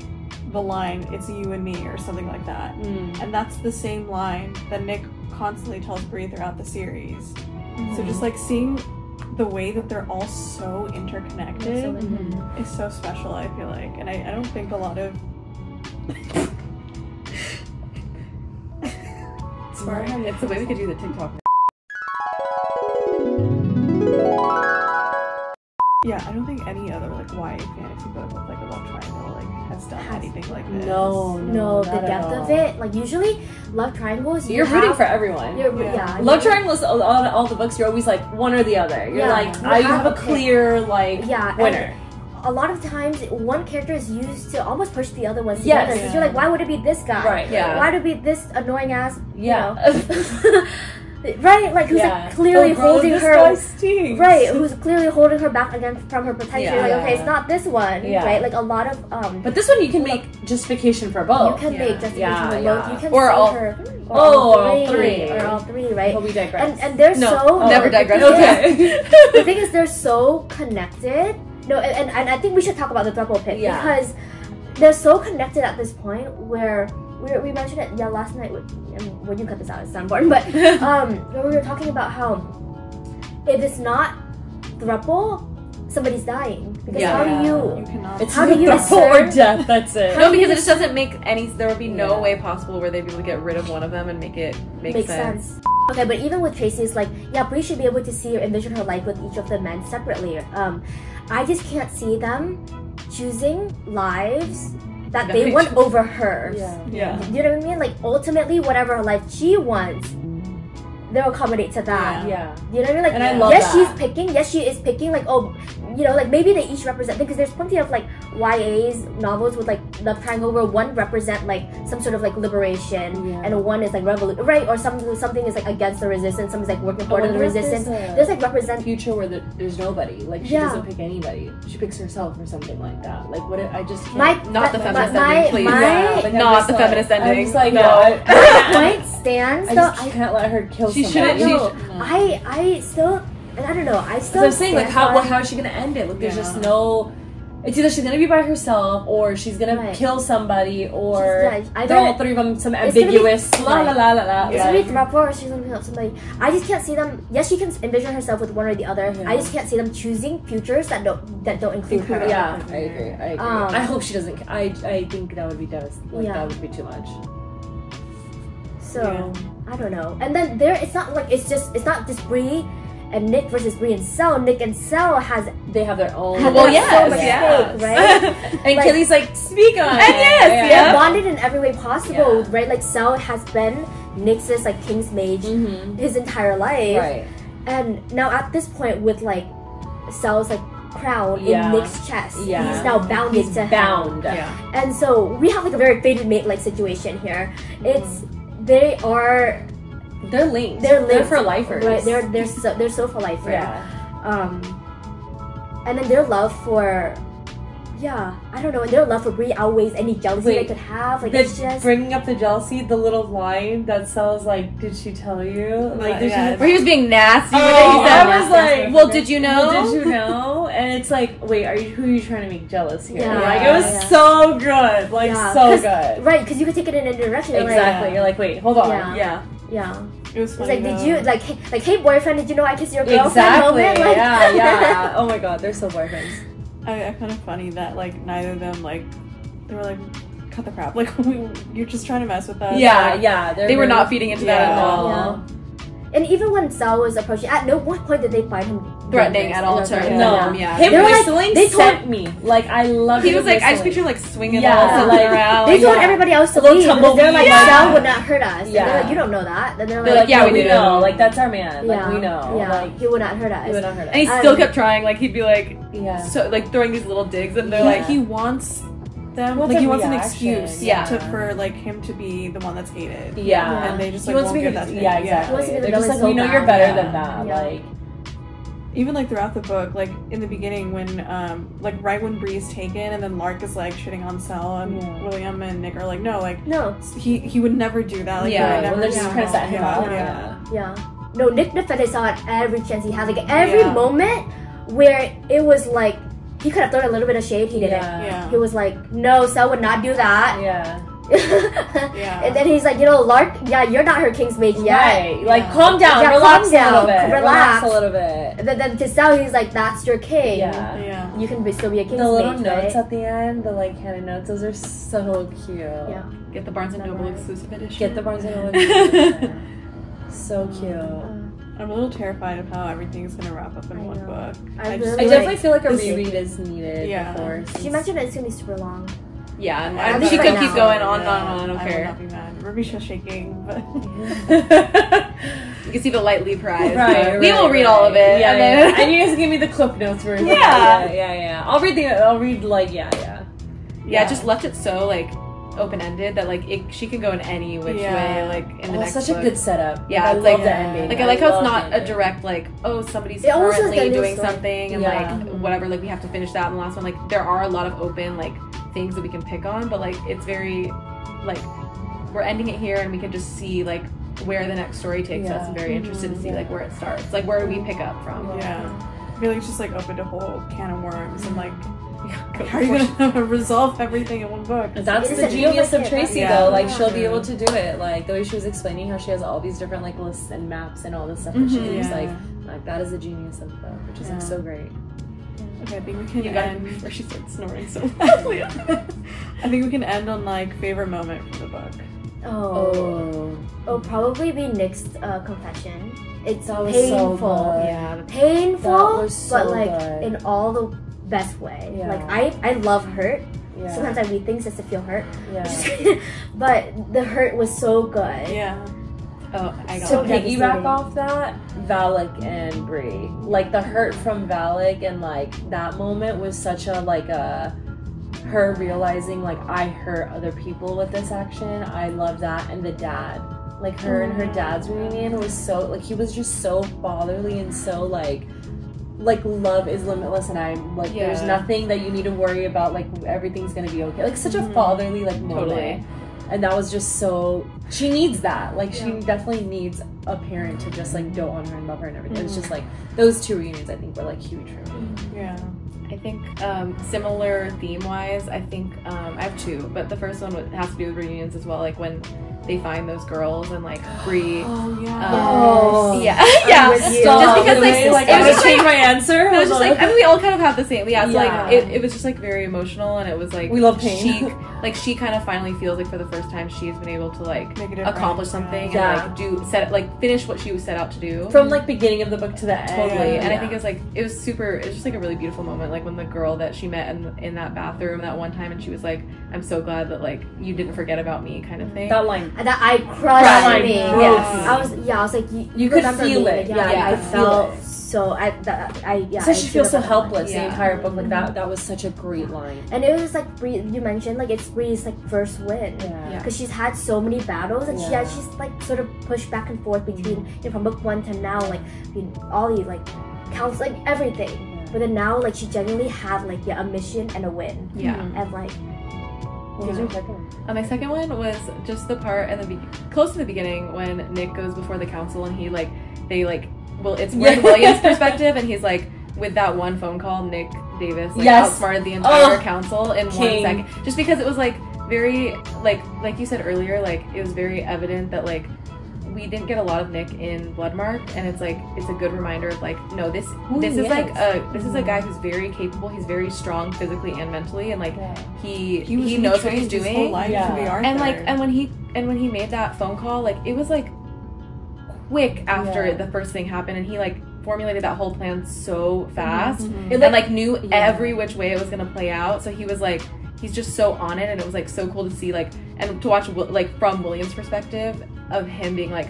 the line, "It's you and me," or something like that, and that's the same line that Nick constantly tells Bree throughout the series. So just like seeing the way that they're all so interconnected is so special, I feel like. And I don't think a lot of Sorry. It's the way we could do the TikTok. Yeah, I don't think any other like YA fantasy book with like a love triangle like has done anything like this. No, the depth of it. Like usually, love triangles. You're rooting for everyone. Love triangles. All the books. You're always like one or the other. You're like I have a clear like winner. A lot of times, one character is used to almost push the other ones together. Because you're like, why would it be this guy? Right. Yeah. Why would it be this annoying ass? Yeah. Right, like who's like clearly holding her, right? Who's clearly holding her back against from her protection. Like, okay, it's not this one, right? Like a lot of but this one you can make justification for both. You can make justification for both. You can or all, her, all three, right? But we digress. And they're so never digress. Okay. The thing is, they're so connected. No, and I think we should talk about the throuple pit because they're so connected at this point where. We mentioned it last night when you cut this out, it's soundboard, but we were talking about how if it's not throuple, somebody's dying because how do you cannot. It's how do you throuple or death? That's it. No, because it just doesn't make any. There would be no way possible where they'd be able to get rid of one of them and make it make sense. Okay, but even with Tracy, it's like Bree should be able to see or envision her life with each of the men separately. I just can't see them choosing lives that they want over her. Yeah. You know what I mean? Like ultimately, whatever life she wants, they'll accommodate to that. Yeah. You know what I mean? Like, and I love yes, she's picking. Yes, she is picking. Like, oh, you know, like maybe they each represent, because there's plenty of like YA's novels with like love triangle where one represent like some sort of like liberation and one is like revolution, right? Or something is like against the resistance. Something's like working for the resistance. There's like represent future where there's nobody. Like she doesn't pick anybody. She picks herself or something like that. Like what? I just can't. Not the feminist ending, please. Not the feminist ending. I'm just like no. My point stands. I just can't let her kill. She shouldn't. I still. And I don't know. I still. I'm saying like how is she gonna end it? Like there's just no. It's either she's gonna be by herself or she's gonna kill somebody or they're all three of them some ambiguous la la la la la. It's gonna be throuple or she's gonna kill somebody. I just can't see them. Yes, she can envision herself with one or the other. I just can't see them choosing futures that don't include her. Yeah, I agree. I hope she doesn't. I think that would be devastating. Like, that would be too much. So I don't know. And then it's not like it's not just Bree and Nick versus Bree and Cell. Nick and Cell they have their own. Well, so much stake, right? And like, Kayli's like, speak on it. And they're bonded in every way possible, right? Like Cell has been Nick's like king's mage his entire life, right? And now at this point, with like Cell's like crown in Nick's chest, he's now bounded to him. And so we have like a very fated mate like situation here. They are They're linked. They're for lifers. Right. They're so for lifer. Yeah. And then their love for, I don't know, and their love for Bree outweighs any jealousy they could have. Like, it's just bringing up the jealousy, the little line that Sel's like, "Did she tell you?" Like, where he was being nasty. I was like, "Well, did you know? Well, did you know?" And it's like, wait, who are you trying to make jealous here? Yeah. Like, it was so good, like so good. Right, because you could take it in any direction. Exactly. You're like, wait, hold on. Yeah. It was funny. It's like, did you hey boyfriend, did you know I kissed your girlfriend? Exactly. Moment? Like, yeah. Oh my god, they're so boyfriends. I find it funny that like neither of them like they were like, cut the crap, like you're just trying to mess with us. Yeah. They were not feeding into that at all. Yeah. And even when Sal was approaching, at no one point did they find him threatening at all to him whistling sent me. Like, I love He was like, I just picture like swinging around. They told everybody else to leave because they're like, Sal would not hurt us. Yeah. They're like, you don't know that. Then they're like, yeah, we know. Like, that's our man. Like, we know. Yeah, like, he would not hurt us. He would not hurt us. And he still kept trying. Like, he'd be like, so like throwing these little digs, and they're like, he wants them. Like, he wants an excuse. For like him to be the one that's hated. Yeah. And they just like won't give that to him. Yeah, exactly. They're just like, we know you're better than that. Like. Even like throughout the book, like in the beginning when like right when Bree's taken and then Lark is like shitting on Sel and William and Nick are like, no, he would never do that. Like, when they're just trying to set him up. Yeah. No, Nick defended Sel at every chance he had. Like every moment where it was like he could have thrown a little bit of shade, he didn't. He was like, no, Sel would not do that. And then he's like, Lark, you're not her king's mage yet. Right. Like, calm down, relax a little bit. Relax a little bit. And then to Sal, he's like, that's your king. Yeah. You can still be a king's mage. The little notes at the end, the like handed notes, those are so cute. Yeah. Get the Barnes & Noble exclusive edition. Get the Barnes & Noble edition. So cute. I'm a little terrified of how everything's gonna wrap up in one book. I definitely feel like a reread is needed. Before. She mentioned it's gonna be super long. Yeah, and she could keep going on and on. I don't care. I will not be mad. Ramishah shaking, but you can see the light leave her eyes. Right, we will read all of it. Yeah, and you guys give me the clip notes version. Yeah. I'll read like just left it so like open-ended that like she can go in any which way, like in the next such book. A good setup. Yeah, I it's love like the ending. Like I like how it's not a direct like, oh, somebody's currently doing something and like whatever, like we have to finish that in the last one. Like there are a lot of open like things that we can pick on, but like it's very like we're ending it here and we can just see like where the next story takes us. I'm very interested to see like where it starts, like where do we pick up from. I feel like it's just like opened a whole can of worms and like how are you gonna resolve everything in one book? That's the genius of Tracy though. Like she'll be able to do it. Like the way she was explaining how she has all these different like lists and maps and all this stuff that she leaves. Like that is the genius of the book, which is like so great. Okay, I think we can end before she starts snoring so loudly. I think we can end on like favorite moment from the book. Oh, probably be Nick's confession. It's painful. So painful, so but like good. In all the best way. Like I love hurt. Sometimes I read things just to feel hurt. But the hurt was so good. I got to piggyback off that, Valak and Bree. Like the hurt from Valak and like that moment was such a like her realizing like I hurt other people with this action. I love that. And the dad, like her and her dad's reunion was so like he was just so fatherly and so like love is limitless and I'm like there's nothing that you need to worry about, like everything's gonna be okay. Like such a fatherly like moment. Totally. And that was just so she needs that. Like she definitely needs a parent to just like dote on her and love her and everything. It's just like those two reunions I think were like huge for me. I think similar theme wise, I think I have two, but the first one has to do with reunions as well, like when they find those girls and like Bree. Just because like I was change my answer. No, just like I mean we all kind of have the same. So like it was just like very emotional and it was like we love pain. She kind of finally feels like for the first time she's been able to like accomplish something and like finish what she was set out to do from like beginning of the book to the end. Totally. And I think it was just like a really beautiful moment, like when the girl that she met in that bathroom that one time and she was like, I'm so glad that like you didn't forget about me kind of thing. That line that I crushed me. I was like you could feel it. I felt So So she feels so helpless the entire book. Like that was such a great line. And it was like Bree, you mentioned like it's Bree's like first win. Because she's had so many battles and she's like sort of pushed back and forth between from book 1 to now, like all these like counts, like everything. But then now like she genuinely had like a mission and a win. And like. What was your second one? My second one was just the part at the close to the beginning when Nick goes before the council and he like it's William's perspective and he's like, with that one phone call, Nick Davis like outsmarted the entire council in 1 second. Just because it was like very like you said earlier, like it was very evident that like we didn't get a lot of Nick in Bloodmarked, and it's like it's a good reminder of like, no, this is a guy who's very capable. He's very strong physically and mentally, and like he knows what he's doing. His whole life to be Arthur. And like and when he made that phone call, like it was like quick after the first thing happened, and he like formulated that whole plan so fast and like knew every which way it was gonna play out. So he was like, he's just so on it, and it was like so cool to see like and to watch like from William's perspective of him being like,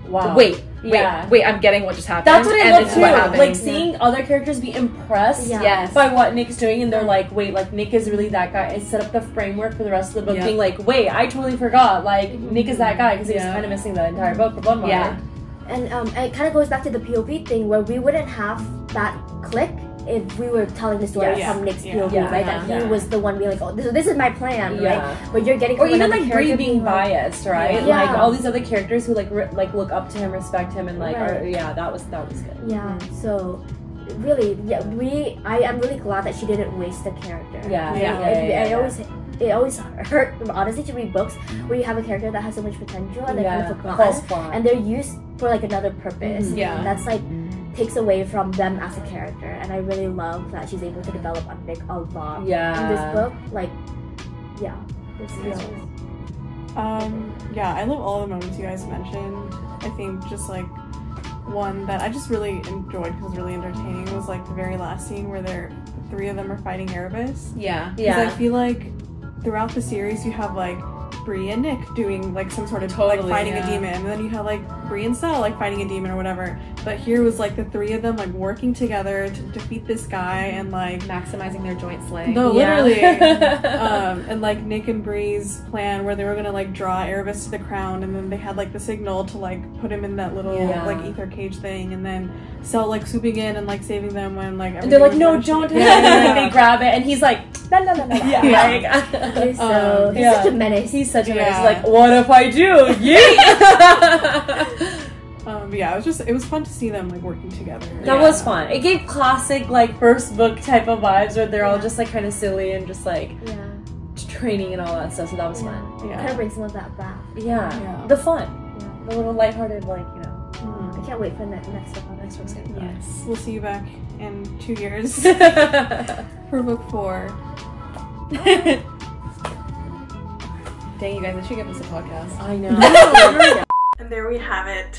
wow, wait, I'm getting what just happened. That's what I love too. Like seeing other characters be impressed by what Nick's doing, and they're like, wait, like Nick is really that guy. I set up the framework for the rest of the book, being like, wait, I totally forgot. Like Nick is that guy, because he was kind of missing the entire book for Bloodmarked. And it kind of goes back to the POV thing, where we wouldn't have that click if we were telling the story from Nick's POV, right? That he was the one being like, oh, this is my plan, right? But you're getting or even like Bree being biased, right? Yeah. Like all these other characters who like look up to him, respect him, and like that was good. Yeah. So really, I am really glad that she didn't waste the character. It always hurt, honestly, to read books where you have a character that has so much potential and they're kind of forgotten, and they're used for like another purpose. That's like takes away from them as a character, and I really love that she's able to develop on Nick a lot in this book. Like, I love all the moments you guys mentioned. I think just like one that I just really enjoyed because it was really entertaining was like the very last scene where the 3 of them are fighting Erebus. Because I feel like throughout the series you have like Bree and Nick doing like some sort of like fighting a demon, and then you have like Bree and Sel like fighting a demon or whatever. But here was like the 3 of them like working together to defeat this guy and like maximizing their joint slaying. No, literally. And like Nick and Bree's plan where they were gonna like draw Erebus to the crown, and then they had like the signal to like put him in that little like ether cage thing, and then Sel like swooping in and like saving them when like and they're like, no, don't. And like they grab it, and he's like, no. He's such a menace. He's such a menace. He's like, what if I do? It was fun to see them like working together. That was fun. It gave classic like first book type of vibes where they're all just like kind of silly and just like training and all that stuff. So that was fun. Kind of brings some of that back. The fun, the little lighthearted, like I can't wait for the next one. Next one's gonna be yes. We'll see you back in 2 years for book 4. Dang, you guys, I should give this a podcast. I know. And there we have it.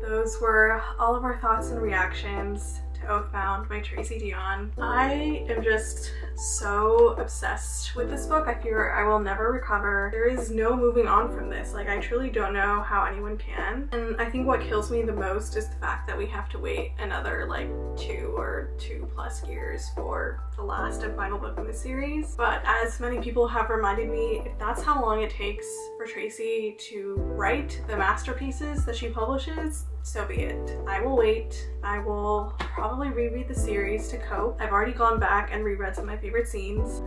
Those were all of our thoughts and reactions to Oathbound by Tracy Deonn. I am just so obsessed with this book. I fear I will never recover. There is no moving on from this. Like, I truly don't know how anyone can. And I think what kills me the most is the fact that we have to wait another like 2 or 2+ years for the last and final book in the series. But as many people have reminded me, if that's how long it takes for Tracy to write the masterpieces that she publishes, so be it. I will wait. I will probably reread the series to cope. I've already gone back and reread some of my favorite scenes.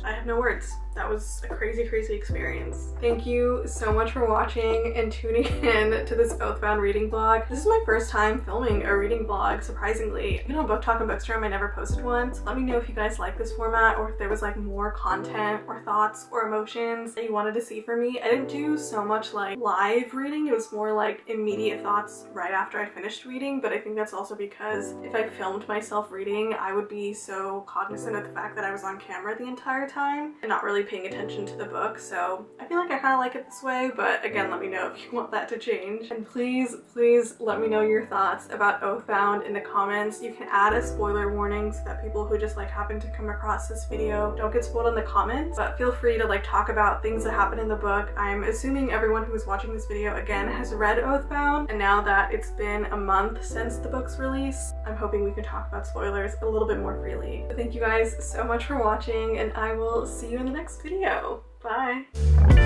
I have no words. That was a crazy, crazy experience. Thank you so much for watching and tuning in to this Oathbound reading vlog. This is my first time filming a reading vlog, surprisingly. You know, BookTok and Bookstrom, I never posted one, so let me know if you guys like this format or if there was like more content or thoughts or emotions that you wanted to see from me. I didn't do so much like live reading. It was more like immediate thoughts right after I finished reading, but I think that's also because if I filmed myself reading, I would be so cognizant of the fact that I was on camera the entire time and not really paying attention to the book. So I feel like I kind of like it this way, but again, let me know if you want that to change. And please, please let me know your thoughts about Oathbound in the comments. You can add a spoiler warning so that people who just like happen to come across this video don't get spoiled in the comments, but feel free to like talk about things that happen in the book. I'm assuming everyone who is watching this video again has read Oathbound, and now that it's been a month since the book's release, I'm hoping we can talk about spoilers a little bit more freely. So thank you guys so much for watching, and I will see you in the next video. Bye!